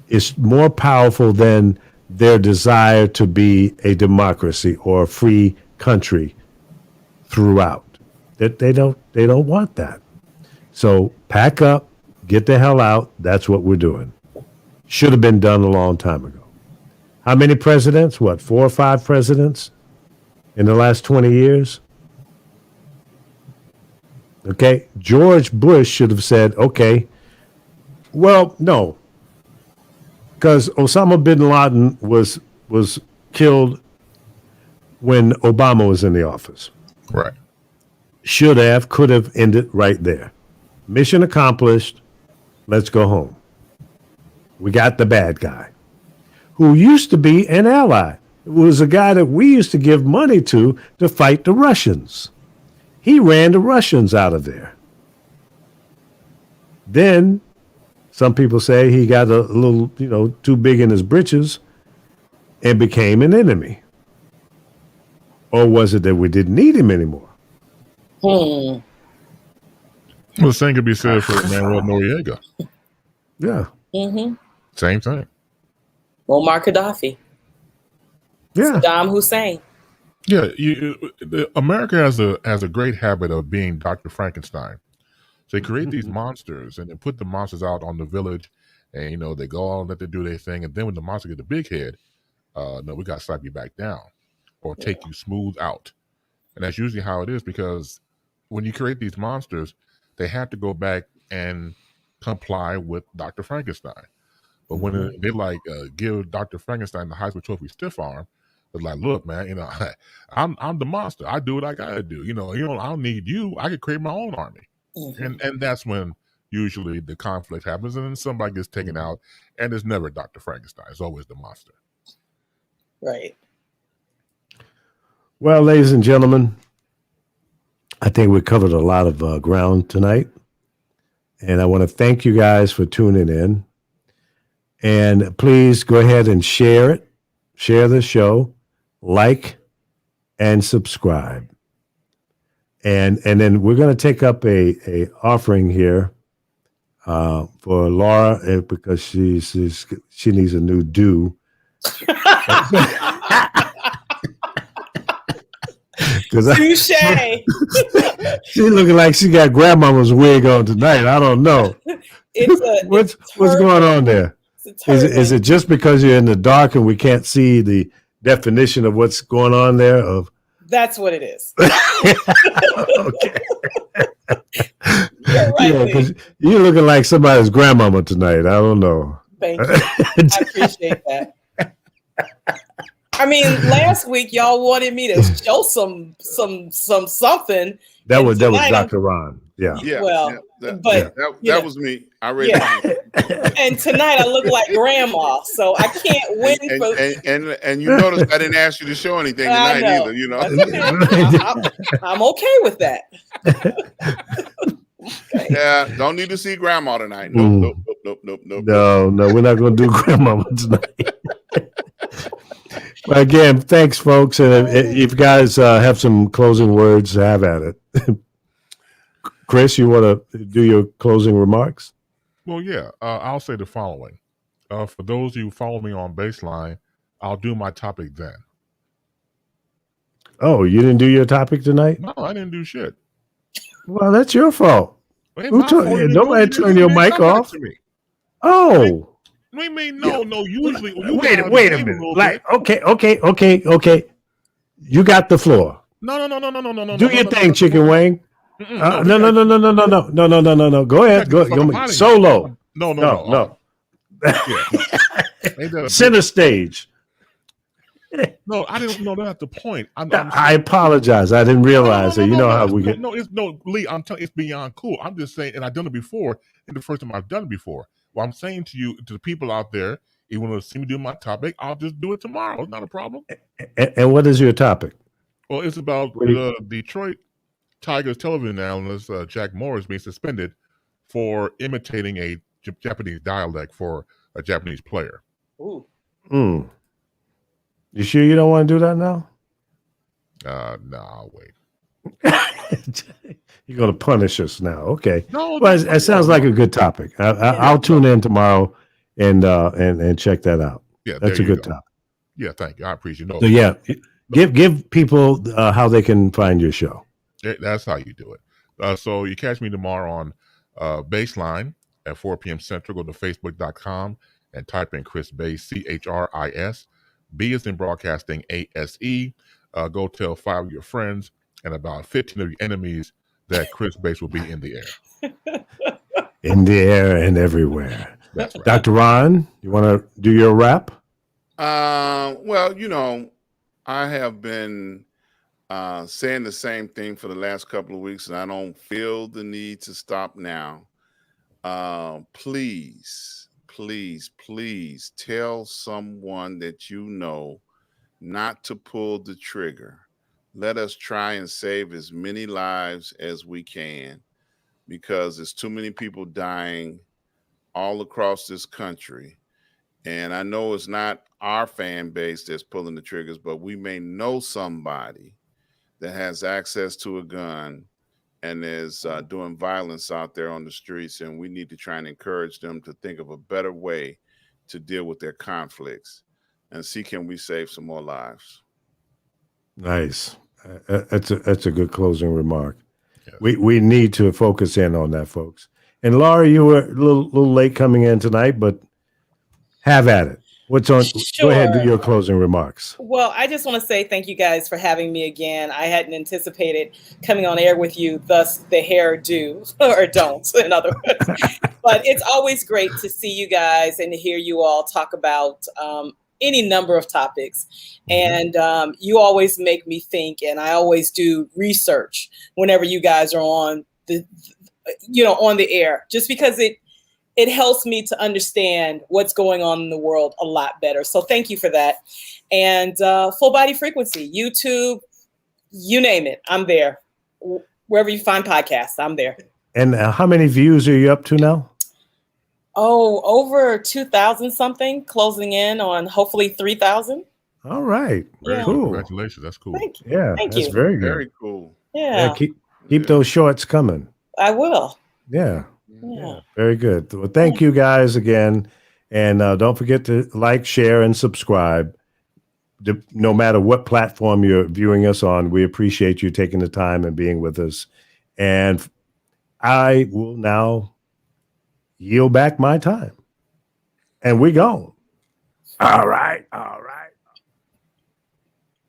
is more powerful than their desire to be a democracy or a free country throughout. They don't want that. So pack up, get the hell out. That's what we're doing. Should have been done a long time ago. How many presidents? 4 or 5 presidents in the last 20 years? Okay. George Bush should have said, okay, well, no. Because Osama bin Laden was killed when Obama was in the office. Right. Should have, could have ended right there. Mission accomplished. Let's go home. We got the bad guy who used to be an ally. It was a guy that we used to give money to fight the Russians. He ran the Russians out of there. Then some people say he got a little, too big in his britches and became an enemy. Or was it that we didn't need him anymore? Well, the same could be said for Manuel Noriega. Yeah. Same thing. Muammar Gaddafi. Yeah. Saddam Hussein. Yeah, America has a great habit of being Dr. Frankenstein. So they create these monsters and they put the monsters out on the village, and they go on, let them do their thing, and then when the monster get the big head, no, we got to slap you back down or take you smooth out. And that's usually how it is, because when you create these monsters, they have to go back and comply with Dr. Frankenstein. But when they give Dr. Frankenstein the Heisman Trophy stiff arm, it's like, look, man, I'm the monster. I do what I gotta do. I don't need you. I could create my own army. And that's when usually the conflict happens, and then somebody gets taken out, and it's never Dr. Frankenstein. It's always the monster. Right. Well, ladies and gentlemen, I think we covered a lot of ground tonight. And I want to thank you guys for tuning in. And please go ahead and share it. share the show, like, and subscribe. And then we're going to take up a offering here for Laura because she needs a new do. Touche. She looking like she got grandmama's wig on tonight. I don't know. What's going on there? Is it just because you're in the dark and we can't see the definition of what's going on there? That's what it is. Okay. You're right. Yeah, because you're looking like somebody's grandmama tonight. I don't know. Thank you. I appreciate that. I mean, last week y'all wanted me to show something. That was Dr. Ron. Yeah. Well, that was me. I read it. And tonight I look like grandma, so I can't win. And you notice I didn't ask you to show anything tonight either. You know, I'm okay with that. Okay. Yeah, don't need to see grandma tonight. Nope. No, we're not going to do grandma tonight. Well, again, thanks, folks. And if you guys have some closing words, have at it. Chris, you want to do your closing remarks? Well, yeah. I'll say the following. For those of you who follow me on Baseline, I'll do my topic then. Oh, you didn't do your topic tonight? No, I didn't do shit. Well, that's your fault. Nobody turn your mic off. Oh. What do you mean? No. Usually. Wait a minute. Like, okay. You got the floor. No. Do your thing, Chicken Wing. No. Go ahead. Go. Solo. No. Center stage. No, I didn't know that's the point. I apologize. I didn't realize that. You know how we get. Lee. I'm telling you, it's beyond cool. I'm just saying, and I've done it before. And the first time I've done it before. Well, I'm saying to you, to the people out there, you want to see me do my topic, I'll just do it tomorrow. It's not a problem. And what is your topic? Well, it's about the Detroit Tigers television analyst Jack Morris being suspended for imitating a Japanese dialect for a Japanese player. Ooh. You sure you don't want to do that now? No, I'll wait. You're going to punish us now. Okay. No, well, it sounds like a good topic. I'll tune in tomorrow and check that out. Yeah, that's a good topic. Yeah, thank you. I appreciate it. So yeah, give people how they can find your show. That's how you do it. So you catch me tomorrow on Baseline at 4 p.m. Central. Go to facebook.com and type in Chris Bass, CHRIS. B is in broadcasting, ASE. Go tell 5 of your friends and about 15 of your enemies that Chris Bass will be in the air. In the air and everywhere. That's right. Dr. Ron, you want to do your wrap? Well, I have been saying the same thing for the last couple of weeks, and I don't feel the need to stop now. Please tell someone that you know not to pull the trigger. Let us try and save as many lives as we can, because there's too many people dying all across this country. And I know it's not our fan base that's pulling the triggers, but we may know somebody that has access to a gun and is doing violence out there on the streets. And we need to try and encourage them to think of a better way to deal with their conflicts and see, can we save some more lives? Nice. That's a good closing remark. Yeah. We need to focus in on that, folks. And Laura, you were a little late coming in tonight, but have at it. What's on? Sure. Go ahead and do your closing remarks. Well, I just want to say thank you guys for having me again. I hadn't anticipated coming on air with you, thus the hair do or don't, in other words. But it's always great to see you guys and to hear you all talk about any number of topics. And you always make me think, and I always do research whenever you guys are on on the air, just because it helps me to understand what's going on in the world a lot better. So thank you for that. And Full Body Frequency, YouTube, you name it, I'm there. Wherever you find podcasts, I'm there. And how many views are you up to now? Oh, over 2,000 something, closing in on hopefully 3,000. All right. Yeah. Cool. Congratulations. That's cool. Thank you. Yeah, Thank that's you. very good. Very cool. Yeah, Yeah, keep Yeah. those shorts coming. I will. Yeah. Yeah. Very good. Well, thank you guys again. And don't forget to like, share, and subscribe. No matter what platform you're viewing us on, we appreciate you taking the time and being with us. And I will now yield back my time. And we gone. All right. All right.